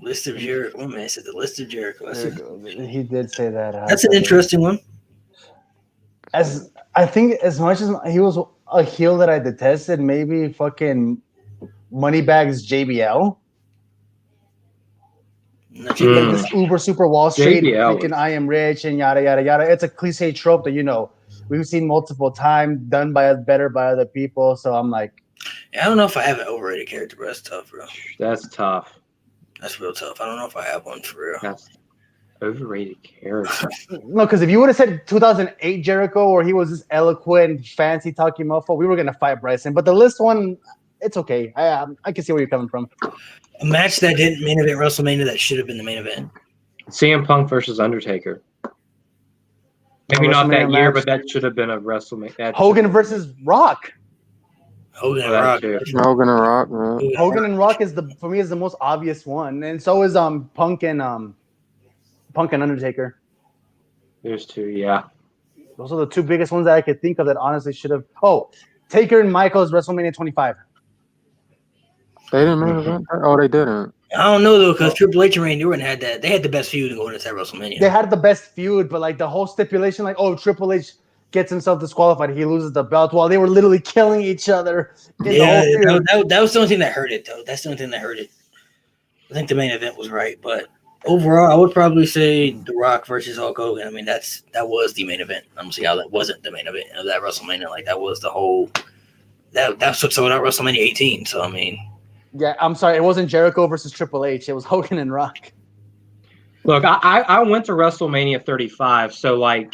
List of Jericho. Oh man, I said the list of Jericho. He did say that. That's an interesting one. As I think, as much as he was a heel that I detested, maybe fucking Moneybags JBL. Like this uber super Wall Street thinking I am rich and yada yada yada. It's a cliche trope that we've seen multiple times done by other people. So I'm like, I don't know if I have an overrated character, but that's tough, bro. That's tough. That's real tough. I don't know if I have one for real. That's overrated character. No, because if you would have said 2008 Jericho, or he was this eloquent, fancy talking mofo, we were gonna fight Bryson. But the list one, it's okay. I can see where you're coming from. A match that didn't main event WrestleMania that should have been the main event. CM Punk versus Undertaker. Maybe not that year, but that should have been a WrestleMania. Hogan versus Rock. Hogan and Rock. Hogan and Rock, man. Hogan and Rock for me is the most obvious one, and so is Punk and Undertaker. There's two, yeah. Those are the two biggest ones that I could think of that honestly should have. Oh, Taker and Michaels WrestleMania 25. They didn't main event? Oh, they didn't. I don't know though, because Triple H and Randy Orton had that. They had the best feud going into that WrestleMania. They had the best feud, but like the whole stipulation, like, oh, Triple H gets himself disqualified, he loses the belt, while they were literally killing each other. That was the only thing that hurt it, though. That's the only thing that hurt it. I think the main event was right, but overall, I would probably say The Rock versus Hulk Hogan. I mean, that was the main event. I'm gonna see how that wasn't the main event of that WrestleMania. Like that was the whole. That's what sold out WrestleMania 18. So I mean. Yeah, I'm sorry. It wasn't Jericho versus Triple H. It was Hogan and Rock. Look, I went to WrestleMania 35, so like,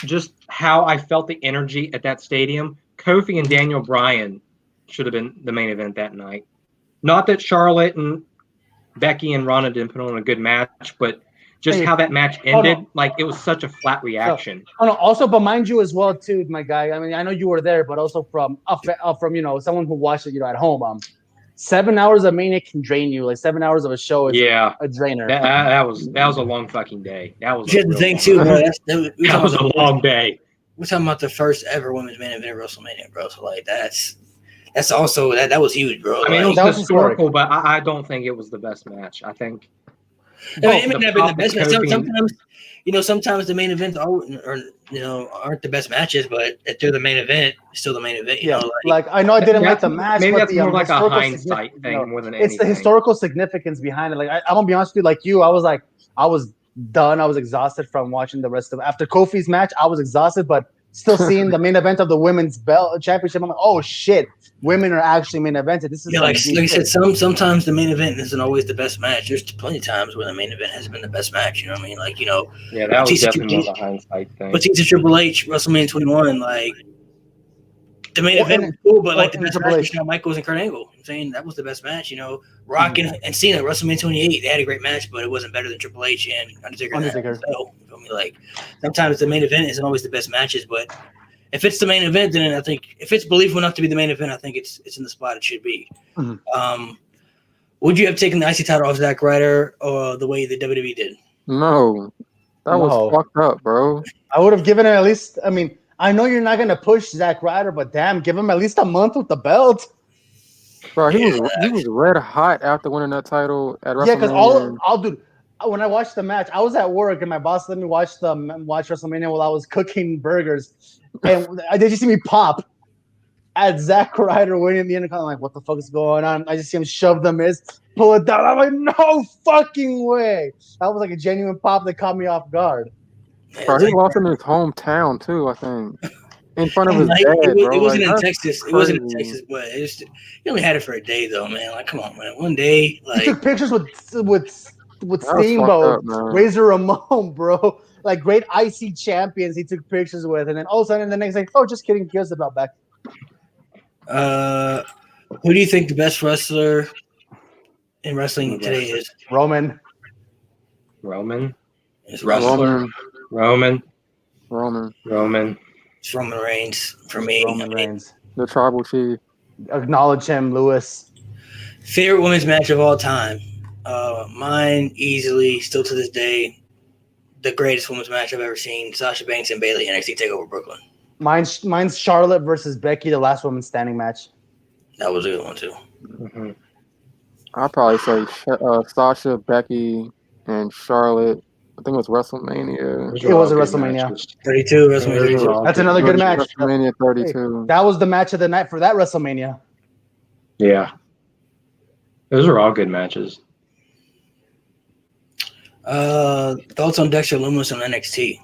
just how I felt the energy at that stadium. Kofi and Daniel Bryan should have been the main event that night. Not that Charlotte and Becky and Ronda didn't put on a good match, but just how that match ended, like it was such a flat reaction. Also, but mind you as well, too, my guy. I mean, I know you were there, but also from someone who watched it, at home. 7 hours of Mania can drain you. Like 7 hours of a show is a drainer. That was a long fucking day. That was the thing too, bro. That was a long day. We're talking about the first ever women's main event at WrestleMania, bro. So like that's also that was huge, bro. I mean, it was historical, but I don't think it was the best match. I think it may not have been the best match. Sometimes the main events aren't the best matches, but if they're the main event, it's still the main event. Like I know I didn't like the match, maybe but that's more like a hindsight thing more than anything. It's the historical significance behind it. Like I'm gonna be honest with you, like you, I was done. I was exhausted from watching the rest of. After Kofi's match, I was exhausted, but still seeing the main event of the women's belt championship, I'm like, oh shit, women are actually main evented. This is like you said, sometimes the main event isn't always the best match. There's plenty of times where the main event has been the best match. You know what I mean? Like yeah, that was definitely more the hindsight thing. But Triple H WrestleMania 21, like The main event was cool, but like the best Triple match H. was Shawn Michaels and Kurt Angle. I'm saying that was the best match. Rock and Cena, WrestleMania 28, they had a great match, but it wasn't better than Triple H and Undertaker. So, like sometimes the main event isn't always the best matches, but if it's the main event, then I think if it's believable enough to be the main event, I think it's in the spot it should be. Would you have taken the IC title off Zack Ryder or the way the WWE did? No, that was fucked up, bro. I would have given him at least. I mean, I know you're not gonna push Zack Ryder, but damn, give him at least a month with the belt. Bro, he was red hot after winning that title at WrestleMania. Yeah, because dude, when I watched the match, I was at work and my boss let me watch WrestleMania while I was cooking burgers, and did you see me pop at Zack Ryder winning the Intercontinental? I'm like, what the fuck is going on? I just see him shove the Miz, pull it down. I'm like, no fucking way. That was like a genuine pop that caught me off guard. Bro, he lost in his hometown too, I think. In front of his dad, bro. It wasn't in Texas. It wasn't in Texas, but he only had it for a day, though, man. Like, come on, man. One day, like he took pictures with Steamboat, Razor Ramon, bro. Like great IC champions, he took pictures with, and then all of a sudden, the next thing, oh, just kidding, here's the belt back. Who do you think the best wrestler in wrestling today is? Roman. It's wrestler. Roman. It's Roman Reigns for me. Roman Reigns. The tribal chief. Acknowledge him, Lewis. Favorite women's match of all time. Mine easily, still to this day, the greatest women's match I've ever seen. Sasha Banks and Bayley NXT TakeOver Brooklyn. Mine's Charlotte versus Becky, the last woman standing match. That was a good one too. Mm-hmm. I'd probably say Sasha, Becky, and Charlotte. I think it was WrestleMania. It was a WrestleMania. 32. WrestleMania 32. That's another good match. WrestleMania 32. That was the match of the night for that WrestleMania. Yeah. Those are all good matches. Thoughts on Dexter Lumis on NXT?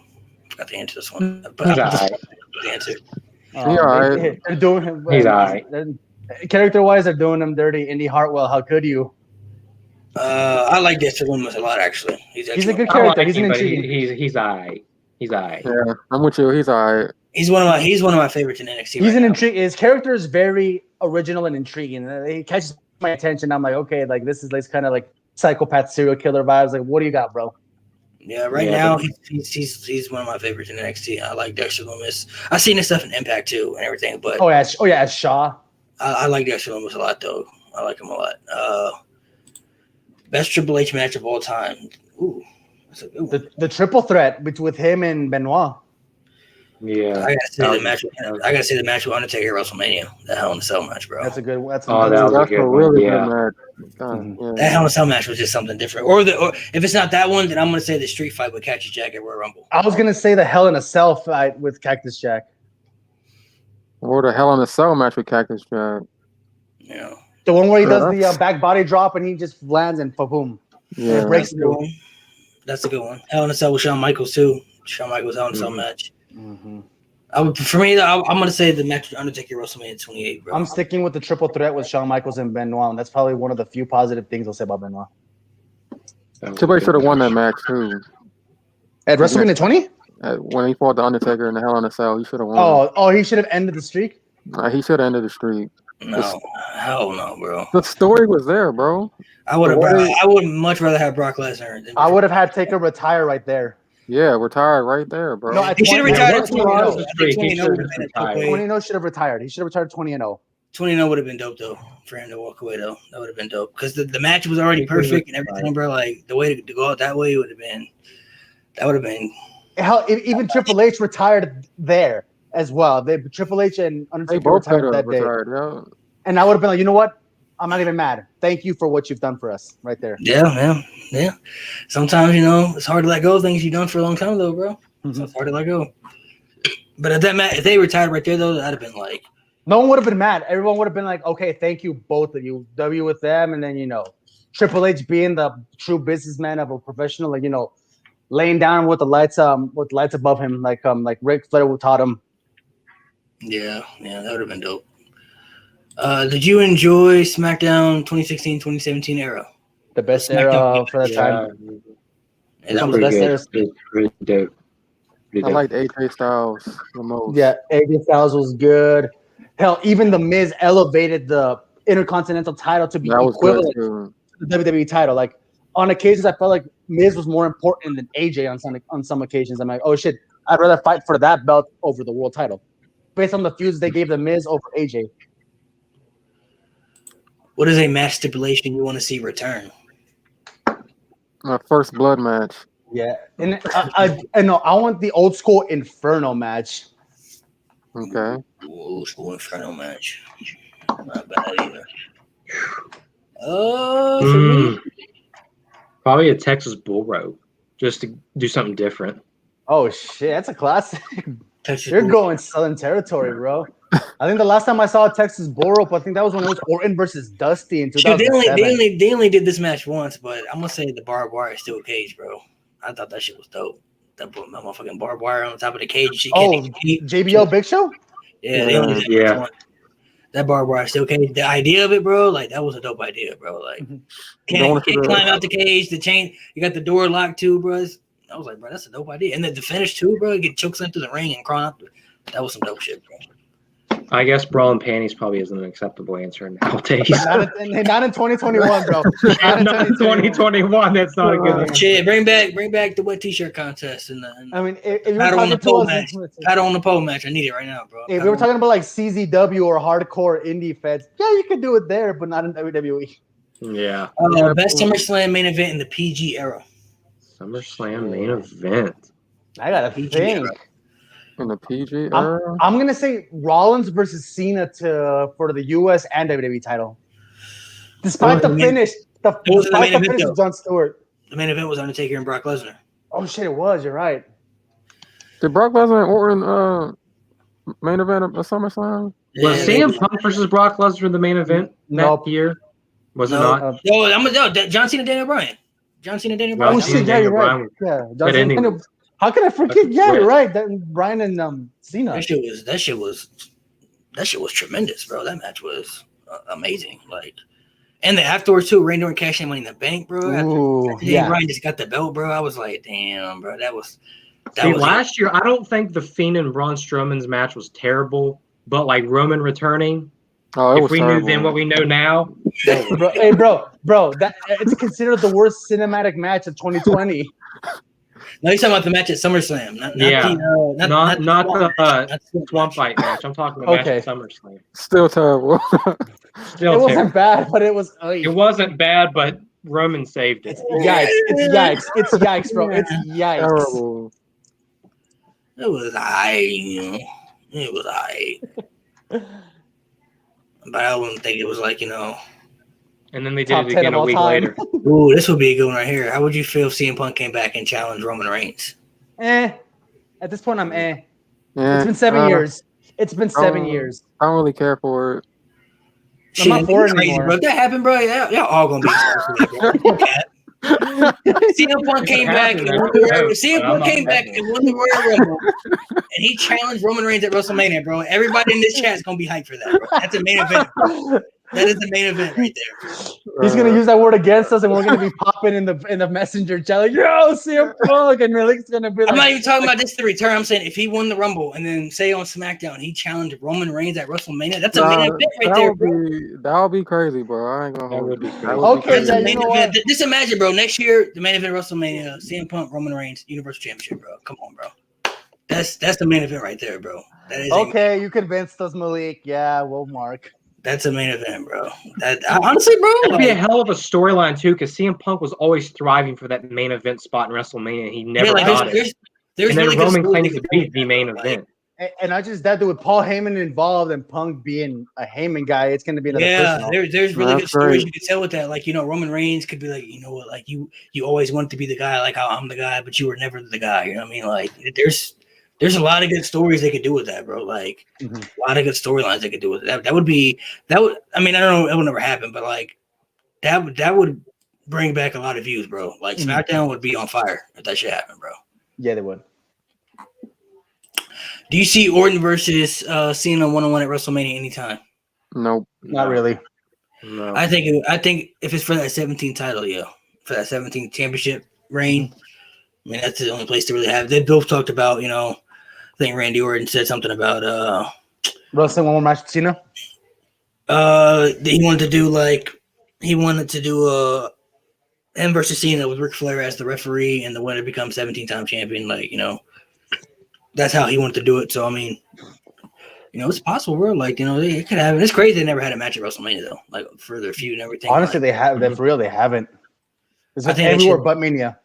Got the answer to this one. He's all right. The answer. They're doing him. He's all right. Character-wise, they're doing him dirty. Indy Hartwell, how could you? I like Dexter Lumis a lot, actually. He's a good character. Like he's all right. He's all right. Yeah, I'm with you. He's all right. He's one of my favorites in NXT. He's an intrigue. His character is very original and intriguing. He catches my attention. I'm like, okay, like this is like kind of like psychopath serial killer vibes. Like, what do you got, bro? Yeah, now he's one of my favorites in NXT. I like Dexter Lumis. I've seen his stuff in Impact too and everything. But as Shaw. I like Dexter Lumis a lot though. I like him a lot. Best Triple H match of all time. Ooh, that's a good one. The triple threat with him and Benoit. Yeah, I gotta say the match with Undertaker at WrestleMania. That Hell in a Cell match, bro. That's a good. That was a really good match. That Hell in a Cell match was just something different. Or if it's not that one, then I'm gonna say the street fight with Cactus Jack at Royal Rumble. I was gonna say the Hell in a Cell fight with Cactus Jack. Or the Hell in a Cell match with Cactus Jack. Yeah. The one where he does the back body drop and he just lands and boom. Yeah, breaks through. That's a good one. Hell in a Cell with Shawn Michaels too. Shawn Michaels Hell in a Cell match. Mm-hmm. For me, I'm gonna say the match with Undertaker WrestleMania 28, bro. I'm sticking with the triple threat with Shawn Michaels and Benoit. And that's probably one of the few positive things I'll say about Benoit. Triple H should have won that match too. At WrestleMania 20? When he fought the Undertaker in the Hell in a Cell, he should have won. Oh, he should have ended the streak. He should have ended the streak. No, hell no, bro. The story was there, bro. I would much rather have Brock Lesnar. I would have had Taker retire right there. Yeah, retire right there, bro. No, he should have retired at 20-0. 20-0 should have retired. He should have retired 20-0. 20-0 would have been dope though for him to walk away though. That would have been dope because the match was already perfect and everything, bro. Like the way to go out that way would have been. That would have been. Hell, even Triple H retired there as well. Triple H and Undertaker retired that day. Yeah. And I would have been like, you know what? I'm not even mad. Thank you for what you've done for us, right there. Yeah. Sometimes it's hard to let go of things you've done for a long time, though, bro. Mm-hmm. So it's hard to let go. But if they retired right there, though, that'd have been like. No one would have been mad. Everyone would have been like, okay, thank you, both of you. W with them, and then Triple H being the true businessman of a professional, like laying down with the lights above him, like Ric Flair taught him. Yeah, that would have been dope. Did you enjoy SmackDown 2016-2017 era? The best era for that time. And that was the best era. Really dope. I liked AJ Styles the most. Yeah, AJ Styles was good. Hell, even the Miz elevated the Intercontinental title to be equivalent to the WWE title. Like on occasions, I felt like Miz was more important than AJ on some occasions. I'm like, oh shit, I'd rather fight for that belt over the world title, based on the feuds they gave the Miz over AJ. What is a match stipulation you want to see return? My first blood match. Yeah, and I want the old school Inferno match. Okay. Old school Inferno match. Not bad either. For me, probably a Texas Bull Rope, just to do something different. Oh shit, that's a classic. Texas You're Bull. going Southern territory, bro. I think the last time I saw a Texas Bull Rope, I think that was when it was Orton versus Dusty in 2007. They only did this match once, but I'm gonna say the barbed wire steel cage, bro. I thought that shit was dope. That motherfucking barbed wire on top of the cage. JBL Big Show? Yeah, they only did that once. That barbed wire steel cage. The idea of it, bro, like that was a dope idea, bro. Like can't climb out the cage, the chain, you got the door locked too, bro. I was like, bro, that's a dope idea. And then the finish too, bro, get chokes into the ring and crawling out. That was some dope shit, bro. I guess bra and panties probably isn't an acceptable answer nowadays. Not in 2021, bro. Not in 2021. That's not a good answer. Shit, bring back the wet t-shirt contest and I mean, if you're paddle on the pole match, paddle on the pole match. I need it right now, bro. If we were talking about like CZW or hardcore indie feds, yeah, you could do it there, but not in WWE. Yeah. Best SummerSlam main event in the PG era. SummerSlam main event. I gotta think. In the PG era? I'm gonna say Rollins versus Cena for the US and WWE title. Despite the finish, of Jon Stewart. The main event was Undertaker and Brock Lesnar. Oh shit, it was. You're right. Did Brock Lesnar and Orton main event of SummerSlam? Was CM Punk versus Brock Lesnar the main event that year? Was it not? John Cena, Daniel Bryan. John Cena, Daniel Bryan. Oh shit, yeah, you're right. Yeah, John Cena, Daniel. How can I forget? Yeah, you're right. Bryan and Cena. That shit was tremendous, bro. That match was amazing. Like, and the afterwards too, Randy Orton cashing Money in the Bank, bro. After Bryan just got the belt, bro. I was like, damn, bro. That was last year. I don't think the Fiend and Braun Strowman's match was terrible, but like Roman returning. Oh, if we knew then what we know now. bro, that it's considered the worst cinematic match of 2020. No, you're talking about the match at SummerSlam, not the swamp fight match. I'm talking about match at SummerSlam. Still terrible. It wasn't bad, but it was. It wasn't bad, but Roman saved it. Yikes! It's yikes, bro. It's yikes. Terrible. It was aight. It was aight. But I wouldn't think it was like, And then they did it again a week later. Ooh, this would be a good one right here. How would you feel if CM Punk came back and challenged Roman Reigns? At this point, I'm Yeah, it's been 7 years. It's been 7 years. I don't really care for it. I'm not for it crazy, anymore. bro. If that happened, bro, y'all all gonna be CM Punk came back and won the Royal Rumble, and he challenged Roman Reigns at WrestleMania, bro. Everybody in this chat is gonna be hyped for that, bro. That's a main event. That is the main event right there. He's gonna use that word against us, and we're gonna be popping in the messenger chat like, "Yo, CM Punk," and Malik's gonna be like, I'm not even talking about this the return. I'm saying if he won the Rumble and then say on SmackDown he challenged Roman Reigns at WrestleMania, that's a main event right there, bro. That would be crazy, bro. I ain't gonna hold it. Okay, yeah, you know what? Just imagine, bro. Next year, the main event of WrestleMania, CM Punk, Roman Reigns, Universal Championship, bro. Come on, bro. That's the main event right there, bro. That is okay. You convinced us, Malik. Yeah, well, Mark. That's a main event, bro. Honestly, bro, that'd be a hell of a storyline too, because CM Punk was always thriving for that main event spot in WrestleMania. He never got it. There's and then Roman claimed to be the main event. And not just that, with Paul Heyman involved and Punk being a Heyman guy, it's going to be another personal. There's really good stories you could tell with that. Like, Roman Reigns could be like, you know what, like you always wanted to be the guy, like how I'm the guy, but you were never the guy. You know what I mean? Like, there's a lot of good stories they could do with that, bro. Like, a lot of good storylines they could do with it. That would. I mean, I don't know, it would never happen, but like, that would bring back a lot of views, bro. Like, SmackDown would be on fire if that shit happened, bro. Yeah, they would. Do you see Orton versus Cena 1-on-1 at WrestleMania anytime? Nope. Not really. No. I think if it's for that 17th title, for that 17th championship reign, I mean, that's the only place to really have. They both talked about, I think Randy Orton said something about Wrestling one more match with Cena. He wanted to do him versus Cena with Ric Flair as the referee, and the winner becomes 17-time champion. Like, that's how he wanted to do it. So I mean, it's possible, bro. Like, it could happen. It's crazy they never had a match at WrestleMania though, like for their feud and everything. Honestly, they have. They're for real. They haven't. It's I think everywhere but Mania.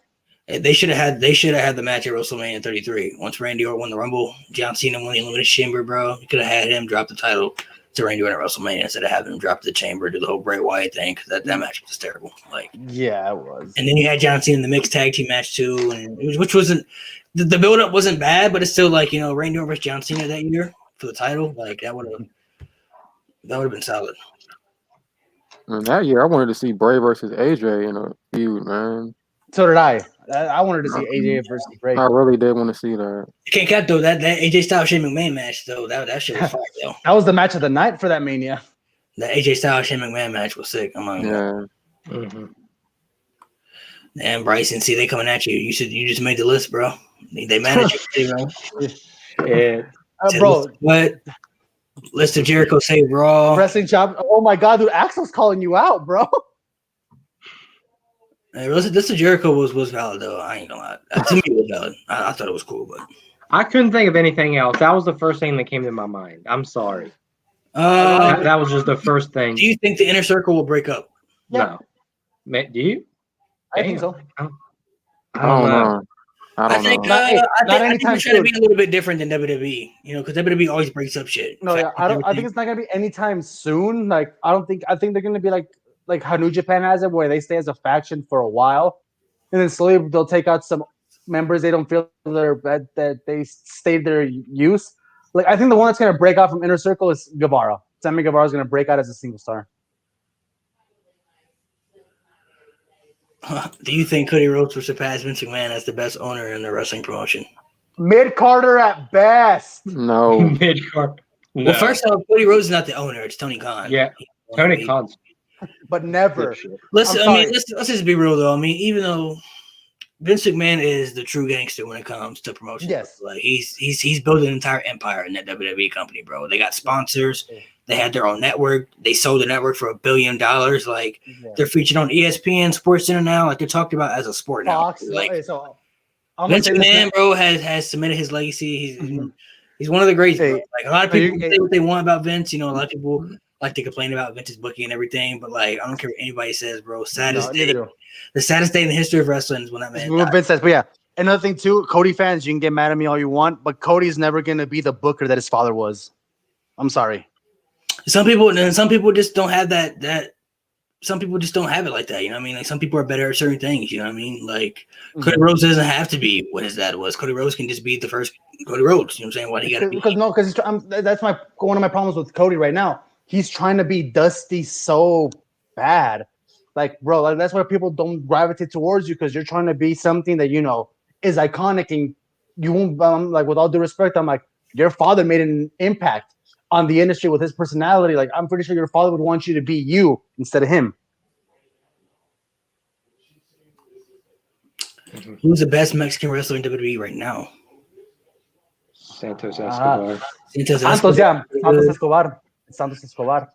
They should have had the match at WrestleMania 33. Once Randy Orton won the Rumble, John Cena won the Elimination Chamber, bro. You could have had him drop the title to Randy Orton at WrestleMania instead of having him drop the Chamber, do the whole Bray Wyatt thing, because that match was terrible. Like, yeah, it was. And then you had John Cena in the mixed tag team match too, which wasn't the build up wasn't bad, but it's still like Randy Orton versus John Cena that year for the title, like that would have been solid. And that year, I wanted to see Bray versus AJ in a feud, man. So did I. I wanted to see AJ versus Bray. I really did want to see that. You can't count though that AJ Styles Shane McMahon match though. That shit was fire though. That was the match of the night for that Mania. The AJ Styles Shane McMahon match was sick. I'm like, yeah. Mm-hmm. And Bryson, see they coming at you. You just made the list, bro. They managed you, Yeah, bro. What? List of Jericho saved Raw. Wrestling job. Oh my god, dude, Axel's calling you out, bro. This of Jericho was valid though. I ain't gonna lie. To me, it was valid. I thought it was cool, but I couldn't think of anything else. That was the first thing that came to my mind. I'm sorry. That was just the first thing. Do you think the inner circle will break up? Yeah. No. Do you? I think so. I don't know. I think they're trying to be a little bit different than WWE, because WWE always breaks up shit. No, yeah, I think it's not gonna be anytime soon. Like, I think they're gonna be like how New Japan has it, where they stay as a faction for a while, and then slowly they'll take out some members they don't feel that they stayed their use. Like, I think the one that's gonna break out from Inner Circle is Guevara. Sammy Guevara is gonna break out as a single star. Do you think Cody Rhodes will surpass Vince McMahon as the best owner in the wrestling promotion? Mid-Carter at best. No. Mid-Carter. No. Well, first off, Cody Rhodes is not the owner. It's Tony Khan. Yeah, Tony Khan. But never. Let's just be real though. I mean, even though Vince McMahon is the true gangster when it comes to promotion, yes, like he's built an entire empire in that WWE company, bro. They got sponsors. They had their own network. They sold the network for $1 billion. Like, they're featured on ESPN, SportsCenter now. Like, they're talked about as a sport Fox, now. Like, so Vince McMahon, bro, has cemented his legacy. He's one of the greats. Bro. Like, a lot of people say what they want about Vince. A lot of people like to complain about Vince's booking and everything. But, like, I don't care what anybody says, bro. The saddest day in the history of wrestling is when that man died. Vince says, but yeah. Another thing, too, Cody fans, you can get mad at me all you want, but Cody's never going to be the booker that his father was. I'm sorry. Some people just don't have that. Some people just don't have it like that. You know what I mean? Like, some people are better at certain things. You know what I mean? Like, Cody Rhodes doesn't have to be what his dad was. Cody Rhodes can just be the first Cody Rhodes. You know what I'm saying? Why he got to be? Because that's one of my problems with Cody right now. He's trying to be Dusty so bad. Like, bro, like, that's why people don't gravitate towards you, because you're trying to be something that is iconic, and you won't. Like, with all due respect, I'm like, your father made an impact on the industry with his personality. Like, I'm pretty sure your father would want you to be you instead of him. Who's the best Mexican wrestler in WWE right now? Santos Escobar. Santos Escobar.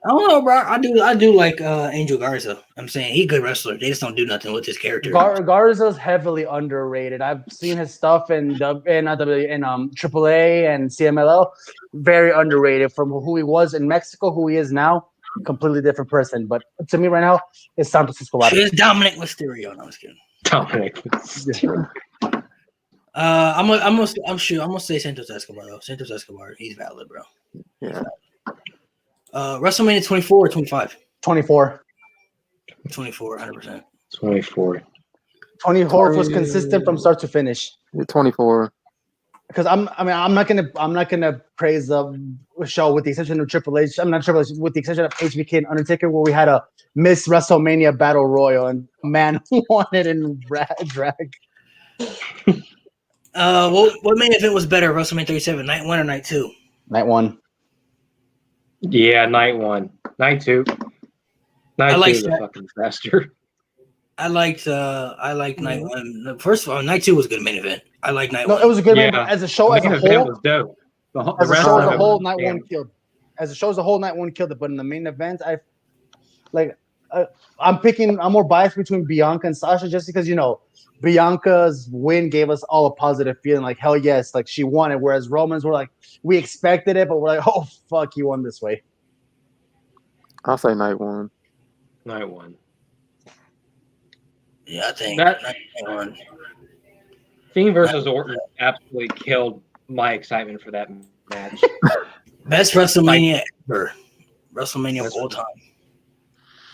I don't know, bro. I do like Angel Garza. I'm saying he's a good wrestler. They just don't do nothing with his character. Garza's heavily underrated. I've seen his stuff in AAA and CMLL. Very underrated from who he was in Mexico, who he is now. Completely different person. But to me right now, it's Santos Escobar. It's Dominic Mysterio. No, I'm just kidding. Dominic Mysterio. I'm gonna say Santos Escobar though. Santos Escobar, he's valid, bro. Yeah. WrestleMania 24 or 25? 24. 24, 100%. 24. 24 was consistent from start to finish. 24. Because I'm not gonna praise the show with the exception of Triple H. I'm not Triple H, with the exception of HBK and Undertaker, where we had a Miss WrestleMania Battle Royal and man won it in drag. What main event was better, WrestleMania 37, night 1 or night 2? Night 1. Yeah, night 1. Night 2. Night 2 is a fucking disaster. I liked night 1. First of all, night 2 was a good main event. I like night 1. No, it was a good main event as a show as a whole. Was dope. As it shows, the whole night one killed. As it shows, the whole night one killed it. But in the main event, I'm more biased between Bianca and Sasha just because, Bianca's win gave us all a positive feeling. Like, hell yes, like she won it. Whereas Roman's were like, we expected it, but we're like, oh, fuck, he won this way. I'll say night one. Night one. Yeah, I think night one. Fiend versus Orton absolutely killed my excitement for that match. Best WrestleMania ever. WrestleMania of all time.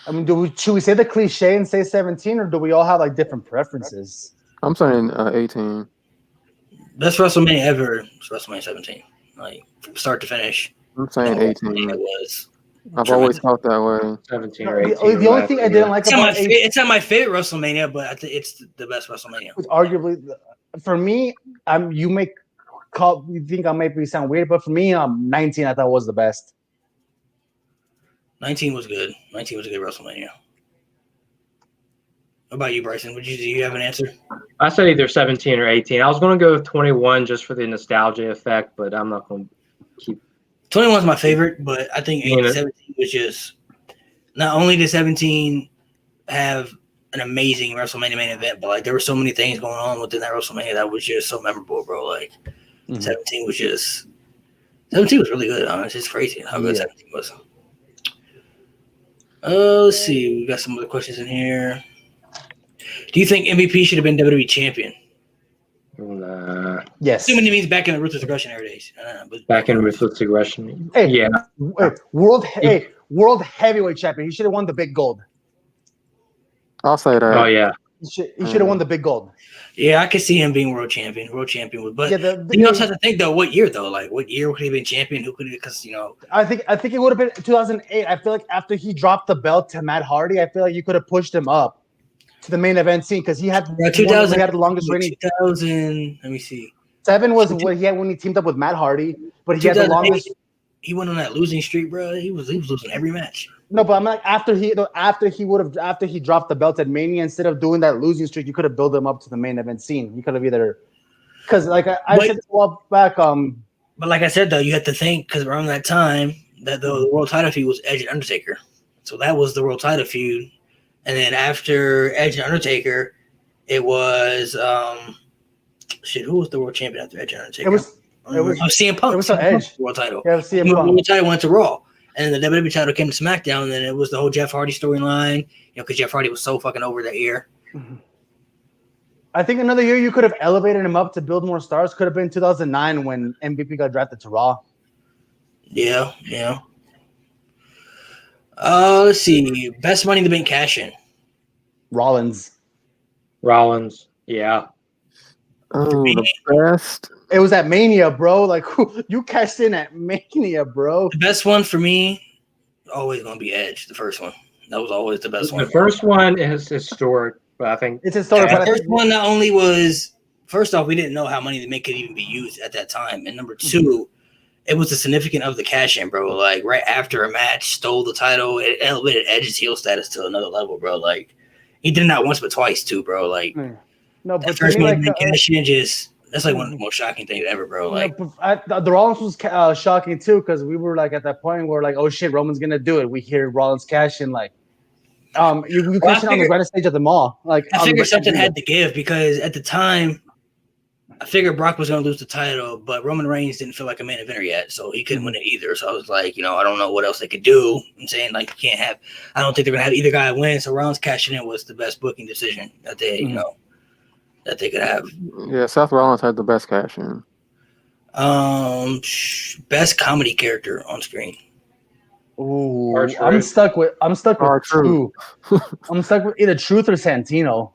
I mean, should we say the cliche and say 17, or do we all have like different preferences? I'm saying 18. Best WrestleMania ever is WrestleMania 17. Like from start to finish. I'm saying 18. It was. I've always felt that way. 17 or 18. The only thing I didn't like about it's not my favorite WrestleMania, but I think it's the best WrestleMania. It's arguably, for me, you think I might sound weird, but for me, 19 I thought was the best. 19 was good. 19 was a good WrestleMania. What about you, Bryson? Do you have an answer? I said either 17 or 18. I was going to go with 21 just for the nostalgia effect, but I'm not going to keep. 21 is my favorite, but I think 17 was just not only did 17 have an amazing WrestleMania main event, but like there were so many things going on within that WrestleMania that was just so memorable, bro. Like 17 was really good. Honestly, it's crazy how good 17 was. Let's see. We got some other questions in here. Do you think MVP should have been WWE champion? Nah. Yes. Assuming it means back in the Ruthless Aggression era days. Back in Ruthless Aggression. Hey, yeah. World heavyweight champion. He should have won the big gold. I'll say that. Oh yeah. He should have won the big gold. Yeah, I could see him being world champion. But you also have to think though, what year though? Like what year could he have been champion? Who could he? Because I think it would have been 2008. I feel like after he dropped the belt to Matt Hardy, I feel like you could have pushed him up to the main event scene because he had 2000. He had the longest reigning. 2000. Let me see. 7 was what he had when he teamed up with Matt Hardy, but he had the longest. He went on that losing streak, bro. He was losing every match. No, but I'm like after he dropped the belt at Mania, instead of doing that losing streak, you could have built him up to the main event scene. You could have either because like I said a while back. But like I said though, you have to think because around that time that the world title feud was Edge and Undertaker, so that was the world title feud, and then after Edge and Undertaker, it was who was the world champion after Edge and Undertaker? It was CM Punk. It was Edge world title. Yeah, it was CM Punk. The world title went to Raw. And then the WWE title came to SmackDown, and then it was the whole Jeff Hardy storyline, because Jeff Hardy was so fucking over that year. I think another year you could have elevated him up to build more stars could have been 2009 when MVP got drafted to Raw. Yeah. Let's see. Best Money in the Bank cash in. Rollins. Yeah. Oh, the best. It was at Mania, bro. Like you cashed in at Mania, bro. The best one for me, always gonna be Edge. The first one, that was always the best one. The first one is historic, but I think it's historic. The first one not only was first off, we didn't know how Money in the Bank could even be used at that time, and number two, it was the significance of the cash in, bro. Like right after a match, stole the title, it elevated Edge's heel status to another level, bro. Like he did it not once but twice too, bro. Like no, but first Money in the Bank cash in just. That's like one of the most shocking things ever, bro. Like the Rollins was shocking too because we were like at that point where like, oh shit, Roman's gonna do it. We hear Rollins cash in like, you cash in on the grand stage at the mall. Like I figured something had to give because at the time, I figured Brock was gonna lose the title, but Roman Reigns didn't feel like a main eventer yet, so he couldn't win it either. So I was like, I don't know what else they could do. I'm saying like you can't have. I don't think they're gonna have either guy win. So Rollins cashing in was the best booking decision that they, that they could have. Yeah, Seth Rollins had the best cash in. Best comedy character on screen. Ooh, I'm stuck with Truth. I'm stuck with either Truth or Santino.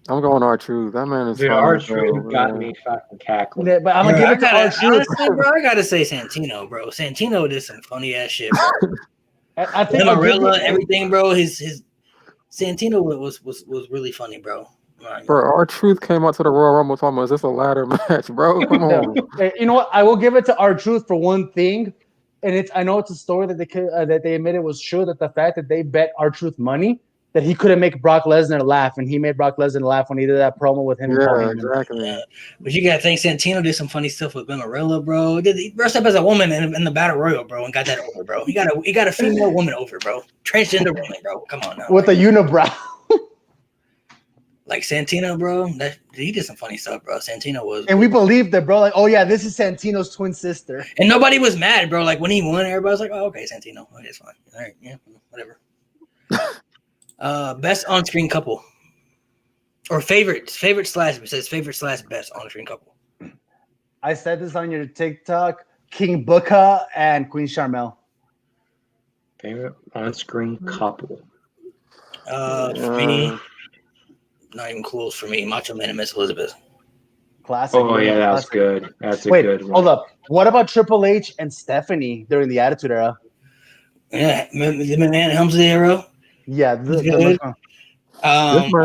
I'm going R-Truth. That man is. Dude, R-Truth got me fucking cackling. Yeah, but I'm gonna give it to R-Truth. Bro, I gotta say Santino, bro. Santino did some funny ass shit, bro. I think Marilla, everything, bro. His Santino was really funny, bro. Bro, R-Truth came out to the Royal Rumble talking about, is this a ladder match, bro? Come on. You know what? I will give it to R-Truth for one thing, and I know it's a story that they admitted was true, that the fact that they bet R-Truth money that he couldn't make Brock Lesnar laugh, and he made Brock Lesnar laugh when he did that promo with him. And Paul Heyman. Exactly. But you gotta think Santino did some funny stuff with Bimmerella, bro. He dressed up as a woman in the Battle Royal, bro, and got that over, bro. He got a female woman over, bro. Transgender woman, bro. Come on now. With a unibrow. Like Santino, bro. He did some funny stuff, bro. Santino was, and we believed it, bro. Like, oh yeah, this is Santino's twin sister. And nobody was mad, bro. Like when he won, everybody was like, "Oh, okay, Santino. Okay, it's fine. All right, yeah, whatever." Best on-screen couple, or favorite slash. It says favorite slash best on-screen couple. I said this on your TikTok. King Booker and Queen Sharmell. Favorite on-screen couple. For me, not even close for me. Macho Man and Miss Elizabeth. Classic. Oh yeah, that was good. That's a good one. Hold up. What about Triple H and Stephanie during the Attitude Era? Yeah, the man Helmsley era. Yeah. For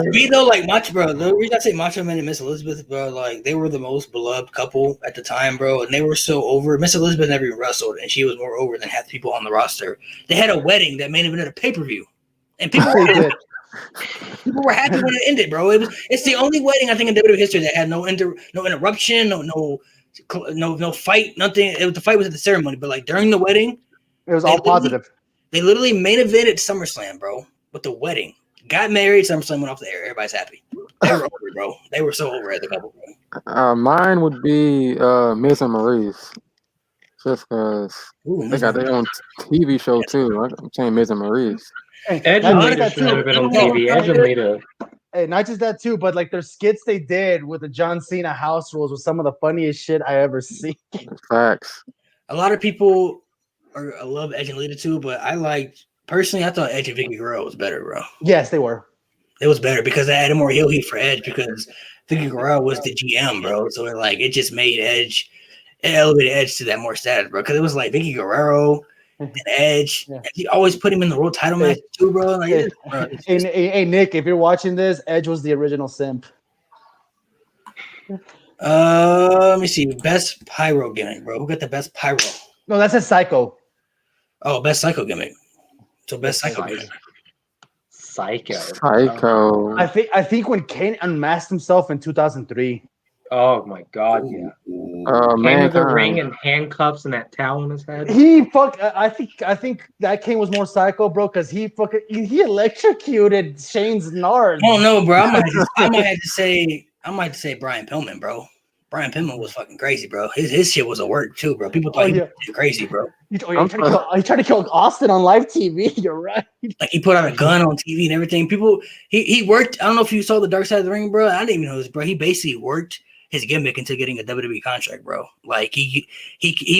me though, like Macho, bro. The reason I say Macho Man and Miss Elizabeth, bro, like they were the most beloved couple at the time, bro, and they were so over. Miss Elizabeth never even wrestled, and she was more over than half the people on the roster. They had a wedding that made even a pay-per-view, and people were happy when it ended, bro. It's the only wedding I think in WWE history that had no interruption, no fight, nothing. The fight was at the ceremony, but like during the wedding, it was all positive. They literally main evented SummerSlam, bro, with the wedding. Got married, SummerSlam went off the air. Everybody's happy. They were over, bro. They were so over at the couple, bro. Mine would be Miz and Maurice. Just because they got their own TV show, too. I'm saying Miz and Maurice. Edge and Lita should have been on TV. Edge and Lita. Hey, not just that, too, but like their skits they did with the John Cena house rules was some of the funniest shit I ever seen. Facts. A lot of people love Edge and Lita, too, but personally, I thought Edge and Vicky Guerrero was better, bro. Yes, they were. It was better because they added more heel heat for Edge because Vicky Guerrero was the GM, bro. So it just made Edge, it elevated Edge to that more status, bro. Because it was like Vicky Guerrero and Edge. Yeah. And he always put him in the world title match too, bro. Like, hey, Nick, if you're watching this, Edge was the original simp. Let me see. Best pyro gimmick, bro. Who got the best pyro? No, that's a Psycho. Oh, best Psycho gimmick. So best Psycho gimmick. Psycho. I think when Kane unmasked himself in 2003. Oh my God! Yeah. Came with the ring and handcuffs and that towel on his head. I think that Kane was more psycho, bro, because he electrocuted Shane's nards. Oh no, bro! I might have to say Brian Pillman, bro. Brian Pillman was fucking crazy, bro. His shit was a work too, bro. People thought he was crazy, bro. He tried to kill Austin on live TV. You're right. Like he put out a gun on TV and everything. People, he worked. I don't know if you saw the Dark Side of the Ring, bro. I didn't even know this, bro. He basically worked his gimmick into getting a WWE contract, bro. Like he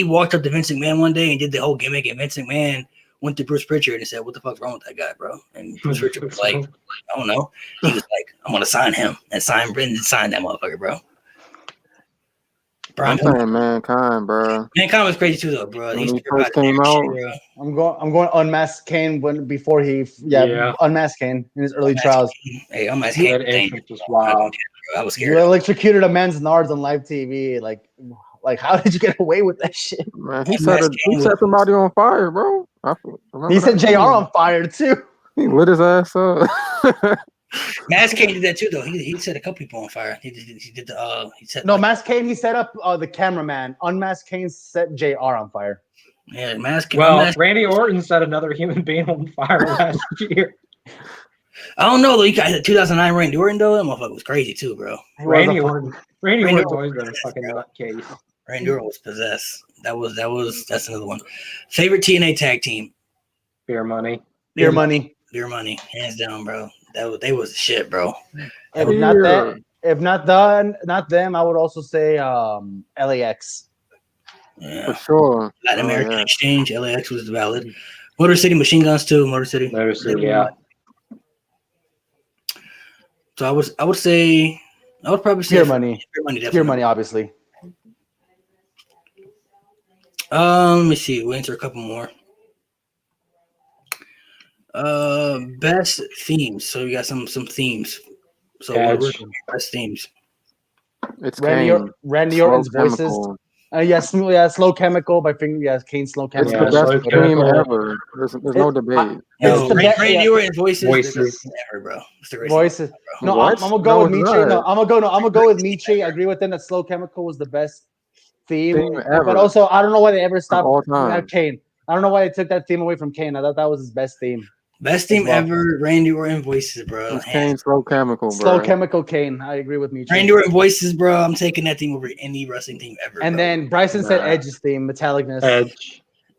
walked up to Vince McMahon one day and did the whole gimmick, and Vince McMahon went to Bruce Pritchard and said, "What the fuck's wrong with that guy, bro?" And Bruce Pritchard was like, "I don't know." He was like, "I'm gonna sign him," and sign that motherfucker, bro. I'm saying Mankind, bro. Mankind was crazy too, though, bro. When he first came out, bro. I'm going Unmasked Kane before he Unmasked Kane in his early trials. Hey, Unmasked Kane was wild. I was scared. You electrocuted a man's nards on live TV. Like how did you get away with that shit? Man, he set somebody on fire, bro. He set JR on fire too. He lit his ass up. Mass Kane did that too, though. He set a couple people on fire. Mass Kane. He set up the cameraman. Unmasked Kane set JR on fire. Yeah, Mass Kane. Well, Randy Orton set another human being on fire last year. I don't know though. You got 2009 Randy Orton though. That motherfucker was crazy too, bro. Randy Orton's always been a fucking nutcase. Randy Orton was possessed. That's another one. Favorite TNA tag team? Beer Money. Beer Money, hands down, bro. They was shit, bro. If not them, I would also say LAX. Yeah, for sure. Latin American Exchange. LAX was valid. Motor City Machine Guns too. Motor City, yeah. So I would probably say Beer Money. Beer Money, obviously. Let me see. We'll answer a couple more. Best themes. So we got some themes. So best themes. It's Randy Orton's voices. Slow Chemical by Finger. Yeah, Kane's Slow It's Chemical. the best theme ever. There's no debate. It's the best. Randy Orton voices. Voices. Ever, bro. It's the greatest Voices. thing ever, bro. No, What? I'm gonna go with No, it's Michi. not. I'm gonna go with Michi. I agree with them that Slow Chemical was the best theme ever. But also, I don't know why they ever stopped all time. Kane. I don't know why they took that theme away from Kane. I thought that was his best theme. Best theme ever, Randy Orton voices, bro. It's Kane's Slow Chemical, bro. Slow Chemical Kane. I agree with Michi. Randy Orton voices, bro. I'm taking that theme over any wrestling theme ever. And bro. then Bryson said Edge's theme, Metallicness.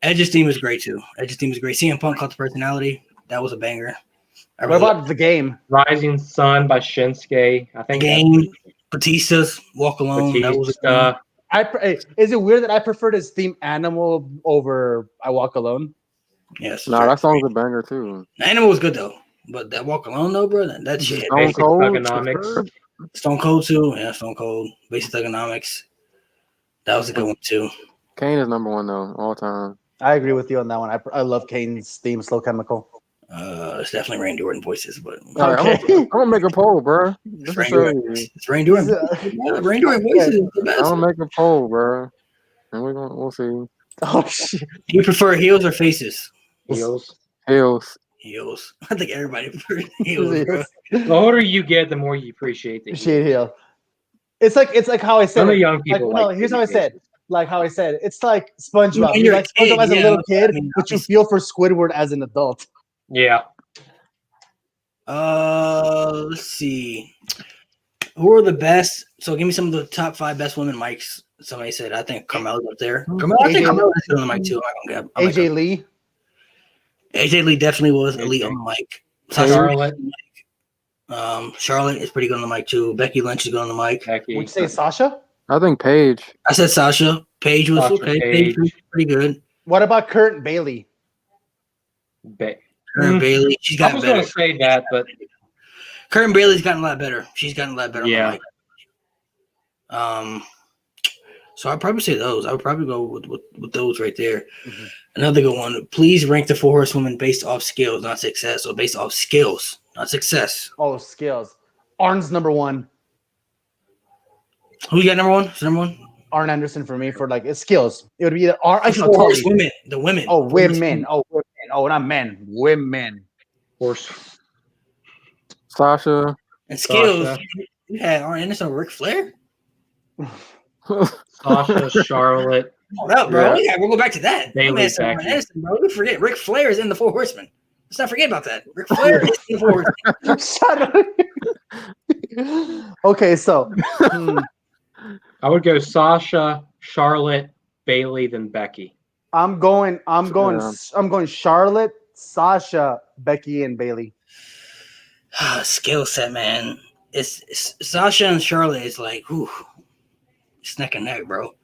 Edge's theme is great too. Edge's theme is great. CM Punk caught the personality. That was a banger. What about the game? Rising Sun by Shinsuke. I think Game. Batista's Walk Alone. That was Is it weird that I preferred his theme Animal over I Walk Alone? Yes. Nah, that song's a banger too. Animal was good though, but that Walk Alone though, bro, that shit. Stone Cold. Thugonomics. Stone Cold too. Yeah, Stone Cold. Basic Thugonomics. That was a good one too. Kane is number one though, all time. I agree with you on that one. I love Kane's theme, Slow Chemical. It's definitely Randy Orton voices, but I'm gonna make a poll, bro. It's Randy Orton. Randy Orton voices is the best. I'm gonna make a poll, bro, and we'll see. Oh shit! Do you prefer heels or faces? Heels. Heels. I think everybody prefers heels, bro. The older you get, the more you appreciate the heel. It's like how I said. Some young people. Here's how I said. Like how I said, it's like SpongeBob. When You you're like SpongeBob as a little kid, but you feel for Squidward as an adult. Yeah. Let's see. Who are the best? So give me some of the top 5 best women mics. Somebody said I think Carmella's up there. I think Carmella's on the mic too. AJ Lee. AJ Lee definitely was elite on the mic. Charlotte. Charlotte is pretty good on the mic too. Becky Lynch is good on the mic. Would you say Sasha? I think Paige. I said Sasha. Paige was okay. Paige was pretty good. What about Kurt Bailey? Kurt Bailey. She's gotten better. I was going to say that, but Kurt Bailey's gotten a lot better. She's gotten a lot better. Yeah. On the mic. So I'd probably say those. I would probably go with those right there. Mm-hmm. Another good one. Please rank the 4 horsewomen based off skills, not success. So based off skills, not success. Oh, skills. Arn's number 1. Who you got number 1? Who's number 1? Arn Anderson for me for like it's skills. It would be either Arn. Women. The women. Oh, women. Oh, women. Oh, not men. Women. Horse. Sasha. And skills. Sasha. You had Arn Anderson or Ric Flair? Sasha, Charlotte. Hold up, bro. Yeah, we'll go back to that. Bailey, Anderson, bro. We forget Ric Flair is in the 4 horsemen. Let's not forget about that. Ric Flair is in the 4 horsemen. Shut up. Okay, so I would go Sasha, Charlotte, Bailey, then Becky. I'm going Charlotte, Sasha, Becky, and Bailey. Skill set, man. It's Sasha and Charlotte is like, it's neck and neck, bro.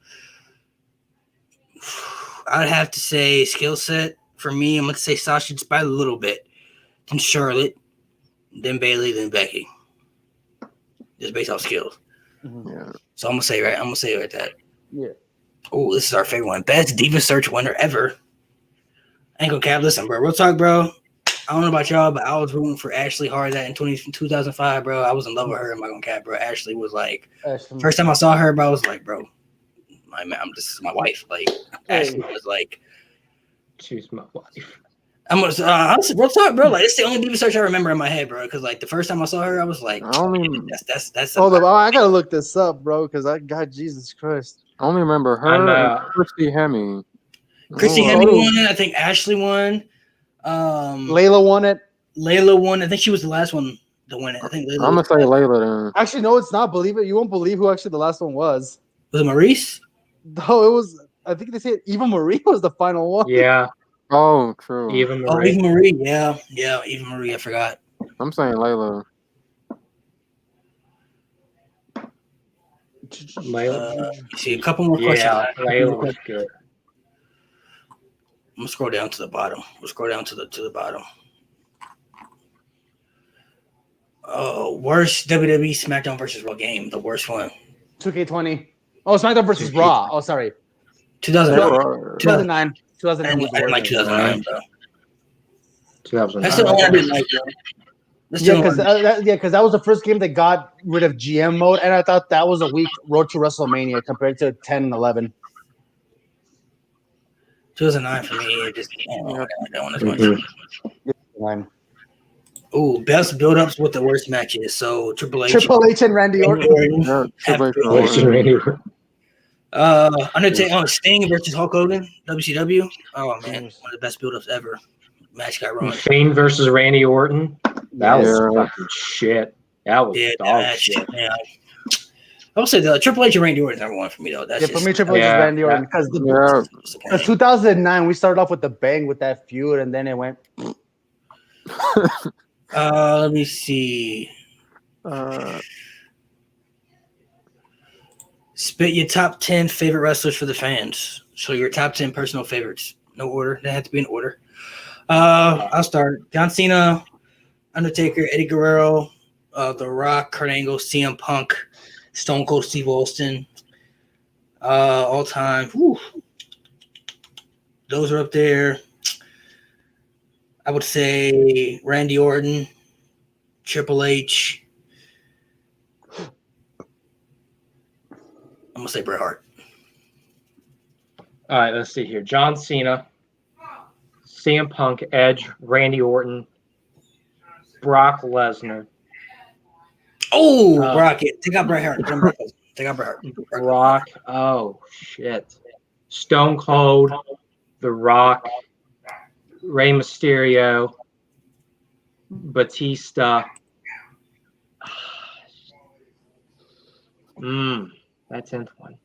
I'd have to say skill set for me. I'm gonna say Sasha just by a little bit, then Charlotte, then Bailey, then Becky. Just based off skills. Yeah. So I'm gonna say right that. Yeah. Oh, this is our favorite one. Best Diva Search winner ever. I ain't gonna cap. Listen, bro. Real talk, bro. I don't know about y'all, but I was rooting for Ashley hard that in 2005, bro. I was in love with her. I'm not gonna cap, bro. Ashley was like, first time I saw her, bro, I was like, bro, this is my wife. Like, Ashley was like, she's my wife. I'm gonna honestly, real talk, bro. Like, it's the only Diva Search I remember in my head, bro. Because like the first time I saw her, I was like, that's. Hold up, I gotta look this up, bro. Because God, Jesus Christ, I only remember her and Christy Hemme. Christy Hemme won it. I think Ashley won. Layla won it. Layla won. I think she was the last one to win it. I think Layla. I'm gonna say Layla then. Actually, no, it's not. Believe it. You won't believe who actually the last one was. Was it Maurice? No, it was. I think they said Eva Marie was the final one. Yeah. Oh, true. Eva Marie. Oh, Eva Marie. Yeah, Eva Marie. I forgot. I'm saying Layla. See a couple more questions. Yeah, Layla was good. I'm gonna scroll down to the bottom. We'll scroll down to the bottom. Worst WWE SmackDown versus Raw game. The worst one. 2K20. Oh, SmackDown versus Raw. Oh, sorry. 2009. 2009. 2009. I didn't like 2009, bro. 2009. That's the one I didn't like, bro. Because that was the first game that got rid of GM mode, and I thought that was a weak road to WrestleMania compared to 10 and 11. 2009 for me. It just I don't like that one as much. One. Ooh, best build-ups with the worst matches. So Triple H and Randy Orton. Undertaker, Sting versus Hulk Hogan, WCW. Oh man, one of the best build-ups ever. Match got ruined. Shane versus Randy Orton. That was fucking shit. That was dog shit. Yeah. I will say the Triple H and Randy Orton is number one for me though. That's for me, Triple H is Randy Orton because 2009 we started off with the bang with that feud, and then it went. Let me see. Spit your top 10 favorite wrestlers for the fans. So your top 10 personal favorites. No order. That had to be in order. I'll start. John Cena, Undertaker, Eddie Guerrero, The Rock, Kurt Angle, CM Punk, Stone Cold Steve Austin. All time. Whew. Those are up there. I would say Randy Orton, Triple H. I'm going to say Bret Hart. All right, let's see here. John Cena, CM Punk, Edge, Randy Orton, Brock Lesnar. Oh, Brock. Take out Bret Hart. Take out Bret Hart. Brock. Oh, shit. Stone Cold, The Rock, Rey Mysterio, Batista. That 10th one.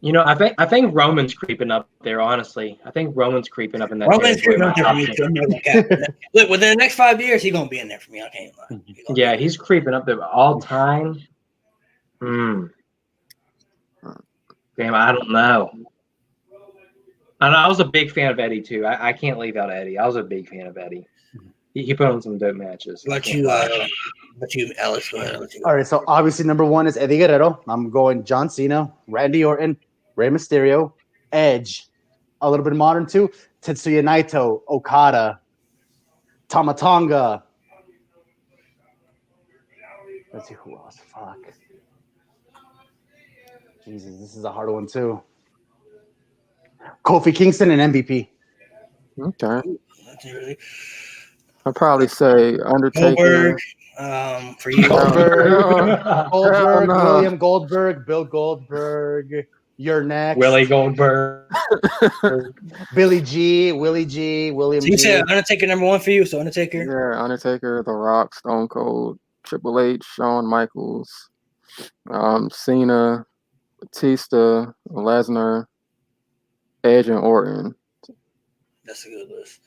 You know, I think Roman's creeping up there. Honestly, I think Roman's creeping up in that. Roman's creeping up there for me too. Look, within the next 5 years, he's gonna be in there for me. I can't lie. Yeah, he's creeping up there all time. Damn, I don't know. And I was a big fan of Eddie too. I can't leave out Eddie. I was a big fan of Eddie. He put on some dope matches. Alex, go ahead. All right, so obviously number one is Eddie Guerrero. I'm going John Cena, Randy Orton, Rey Mysterio, Edge. A little bit modern too. Tetsuya Naito, Okada, Tama Tonga. Let's see who else. Fuck. Jesus, this is a hard one too. Kofi Kingston and MVP. Okay. I'd probably say Undertaker. Goldberg, for you. Goldberg, William Goldberg, Bill Goldberg. You're next. Willie Goldberg. Willie G, William So you G. said Undertaker number one for you, so Undertaker? Yeah, Undertaker, The Rock, Stone Cold, Triple H, Shawn Michaels, Cena, Batista, Lesnar, Edge, and Orton. That's a good list.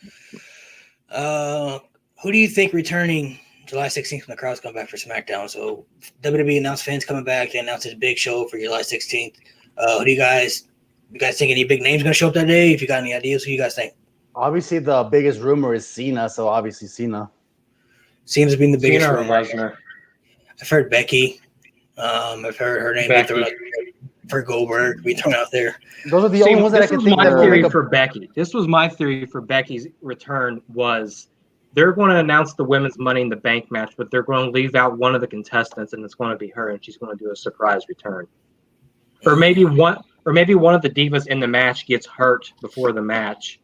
Who do you think returning July 16th when the crowds come back for SmackDown? So WWE announced fans coming back. They announced this big show for July 16th. Who do you guys think any big names going to show up that day? If you got any ideas, who you guys think? Obviously, the biggest rumor is Cena, so obviously Cena. Cena's been the biggest Cena or rumor. Lesnar? I've heard Becky. I've heard her name be thrown out there. For Goldberg be thrown out there. Those are the only ones that I can think of. This was my theory for Becky. This was my theory for Becky's return was they're going to announce the women's Money in the Bank match, but they're going to leave out one of the contestants, and it's going to be her, and she's going to do a surprise return. Or maybe one of the divas in the match gets hurt before the match,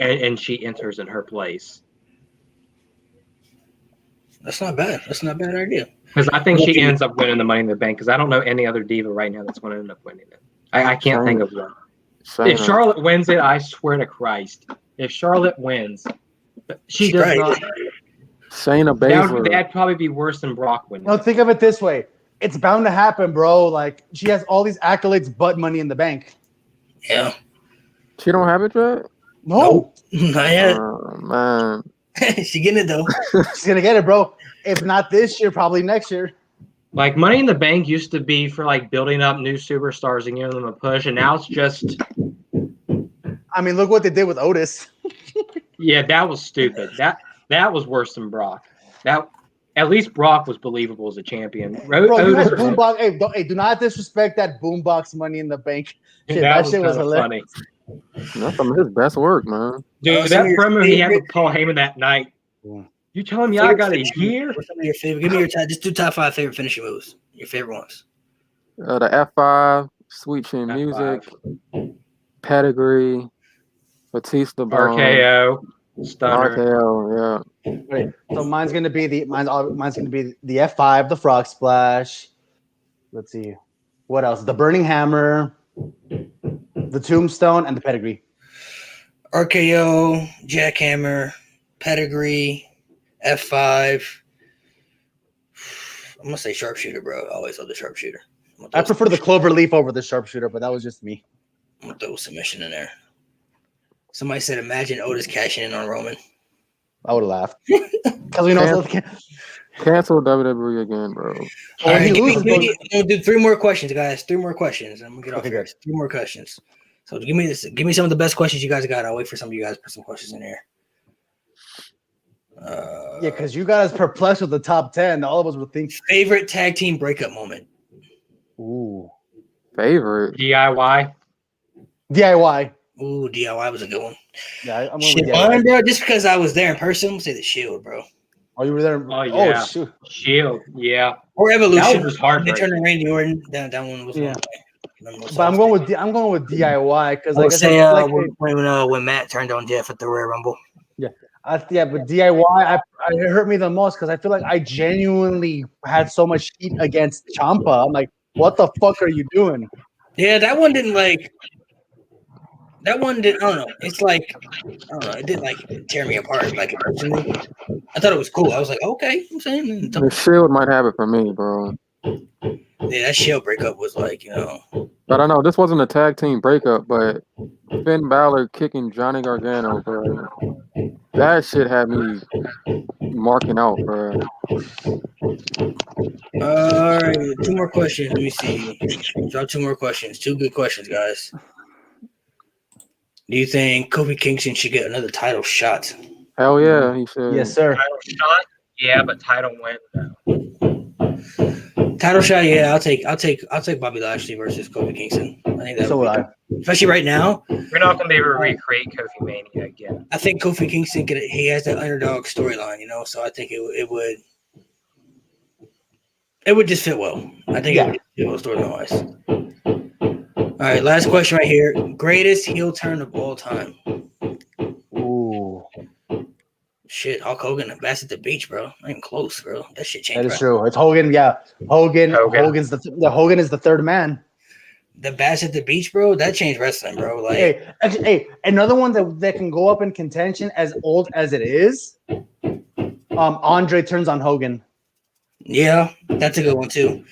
and she enters in her place. That's not bad. That's not a bad idea. Because I think she ends up winning the Money in the Bank. Because I don't know any other diva right now that's going to end up winning it. I can't think of one. If Charlotte wins it, I swear to Christ, if Charlotte wins, she does not. Shayna Baszler. That'd probably be worse than Brock winning. No, think of it this way: it's bound to happen, bro. Like she has all these accolades, but Money in the Bank. Yeah. She don't have it yet. No, not yet. Oh man. She getting it though. She's gonna get it, bro. If not this year, probably next year. Like Money in the Bank used to be for like building up new superstars and giving them a push, and now it's just. I mean, look what they did with Otis. Yeah, that was stupid. That was worse than Brock. That at least Brock was believable as a champion. Bro, you had Boombox. Hey, do not disrespect that Boombox Money in the Bank. Shit, that shit was hilarious. Funny. That's some of his best work, man. Dude, that promo he had with Paul Heyman that night. You telling me I got a year? What's some of your favorite? Give me your just do top 5 favorite finishing moves. Your favorite ones. The F5, Sweet Chin Music, Pedigree, Batista Bomb, RKO, Stunner. RKO, yeah. Right. So mine's gonna be the F5, the Frog Splash. Let's see, what else? The Burning Hammer, the Tombstone, and the Pedigree. RKO, Jackhammer, Pedigree, F5. I'm gonna say Sharpshooter, bro. I always love the Sharpshooter. I prefer the Clover Leaf over the Sharpshooter, but that was just me. I'm gonna throw a submission in there. Somebody said, "Imagine Otis cashing in on Roman." I would have laughed because we know. Cancel WWE again, bro. All right, I'm gonna do 3 more questions, guys. 3 more questions. I'm gonna get off here. 3 more questions. So give me this. Give me some of the best questions you guys got. I'll wait for some of you guys to put some questions in here. Yeah, because you got us perplexed with the top 10. All of us would think. Favorite tag team breakup moment. Ooh. Favorite DIY. Ooh, DIY was a good one. Yeah, I'm going Shit, with DIY. bro. Just because I was there in person, I'm gonna say the Shield, bro. Oh, you were there? Oh, yeah. Oh, shoot. Shield, yeah. Or Evolution. That was hard. They turned to Randy Orton. That one was. Yeah. But I'm going with DIY because like I say, like when Matt turned on Jeff at the Royal Rumble. Yeah. But DIY, it hurt me the most because I feel like I genuinely had so much heat against Ciampa. I'm like, what the fuck are you doing? Yeah, that one didn't like. That one did. I don't know. It's like I don't know. It didn't like tear me apart like personally. I thought it was cool. I was like, okay. I'm saying the Shield might have it for me, bro. Yeah, that Shield breakup was like, you know. But I know this wasn't a tag team breakup, but Finn Balor kicking Johnny Gargano, bro. That shit had me marking out, bro. All right, 2 more questions. Let me see. Drop 2 more questions. 2 good questions, guys. Do you think Kofi Kingston should get another title shot? Hell yeah, he should. Yes, sir. Title shot? Yeah, but title win though. Title shot, yeah. I'll take Bobby Lashley versus Kofi Kingston. I think that So would be good. Especially right now. We're not gonna be able to recreate Kofi Mania again. I think Kofi Kingston he has that underdog storyline, you know, so I think it would just fit well. I think it would fit well storyline-wise. All right, last question right here. Greatest heel turn of all time. Ooh. Shit, Hulk Hogan, Bass at the Beach, bro. Not even close, bro. That shit changed. That is true. It's Hogan, yeah. Hogan is the third man. The Bass at the Beach, bro, that changed wrestling, bro. Like, hey, another one that can go up in contention as old as it is. Andre turns on Hogan. Yeah, that's a good one too.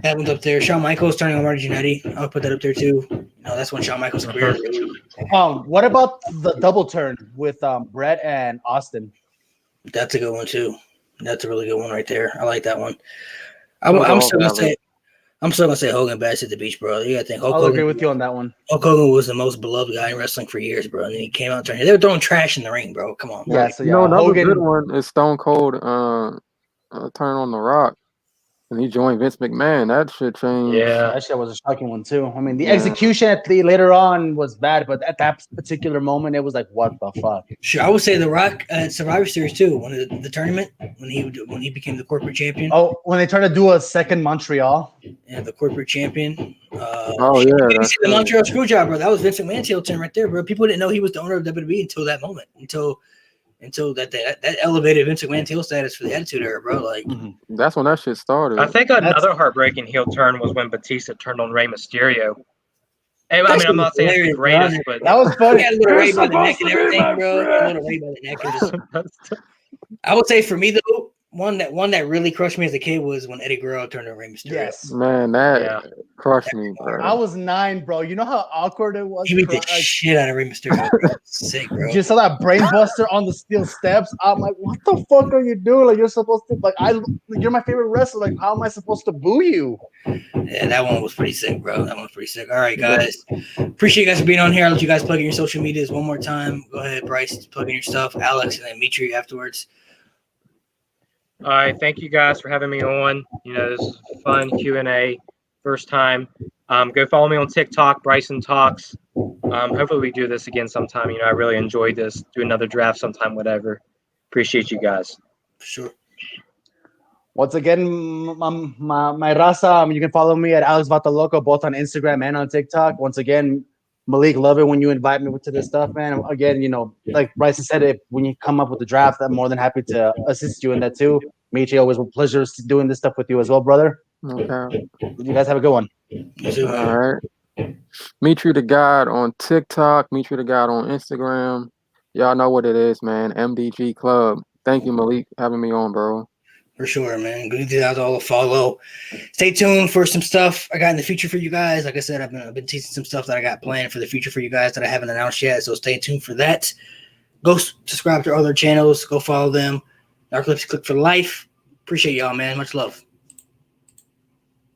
That one's up there. Shawn Michaels turning on Marty Jannetty. I'll put that up there too. No, that's when Shawn Michaels' career. What about the double turn with Brett and Austin? That's a good one too. That's a really good one right there. I like that one. I'm still gonna say Hogan Bass at the Beach, bro. You gotta think I'll agree with you on that one. Hulk Hogan was the most beloved guy in wrestling for years, bro. And then he came out turning. They were throwing trash in the ring, bro. Come on. Bro. Yeah, so yeah. You know, another Hogan, good one is Stone Cold turn on The Rock. And he joined Vince McMahon. That shit changed. Yeah. That shit was a shocking one too. I mean, the execution at later on was bad, but at that particular moment, it was like, what the fuck? Sure, I would say The Rock at Survivor Series too. One of the tournament when he became the corporate champion. Oh, when they tried to do a second Montreal. Yeah, the corporate champion. The Montreal Screwjob, bro. That was Vince McMahon's heel turn right there, bro. People didn't know he was the owner of WWE until that moment. Until that elevated Vince McMahon's heel status for the Attitude Era, bro. Like that's when that shit started. I think another heartbreaking heel turn was when Batista turned on Rey Mysterio. I mean, I'm not saying it's the greatest, but that was funny. He had a little Ray by the neck and everything, bro. A little Ray by the neck. And just, I would say for me though, one that really crushed me as a kid was when Eddie Guerrero turned on Rey Mysterio. Yes, man, that crushed me, bro. I was 9, bro. You know how awkward it was. He beat the shit out of Rey Mysterio. Sick, bro. You saw that brain buster on the steel steps. I'm like, what the fuck are you doing? Like, you're supposed to you're my favorite wrestler. Like, how am I supposed to boo you? Yeah, that one was pretty sick, bro. That one was pretty sick. All right, guys. Appreciate you guys for being on here. I'll let you guys plug in your social medias one more time. Go ahead, Bryce, plug in your stuff. Alex, and then Mitri afterwards. All right, thank you guys for having me on. You know, this is a fun Q&A, first time. Go follow me on TikTok, Bryson Talks. Hopefully we do this again sometime. You know, I really enjoyed this. Do another draft sometime, whatever. Appreciate you guys. For sure. Once again, my raza, you can follow me at Alex Vataloco, both on Instagram and on TikTok. Once again, Malik, love it when you invite me to this stuff, man. Again, like Bryson said, when you come up with the draft, I'm more than happy to assist you in that too. Michi, always a pleasure doing this stuff with you as well, brother. Okay. You guys have a good one. All right. Meet You the God on TikTok. Meet You the God on Instagram. Y'all know what it is, man. MDG Club. Thank you, Malik, for having me on, bro. For sure, man. Good to have all a follow. Stay tuned for some stuff I got in the future for you guys. Like I said, I've been teasing some stuff that I got planned for the future for you guys that I haven't announced yet. So stay tuned for that. Go subscribe to our other channels. Go follow them. Narcolepsy Click for life. Appreciate y'all, man. Much love.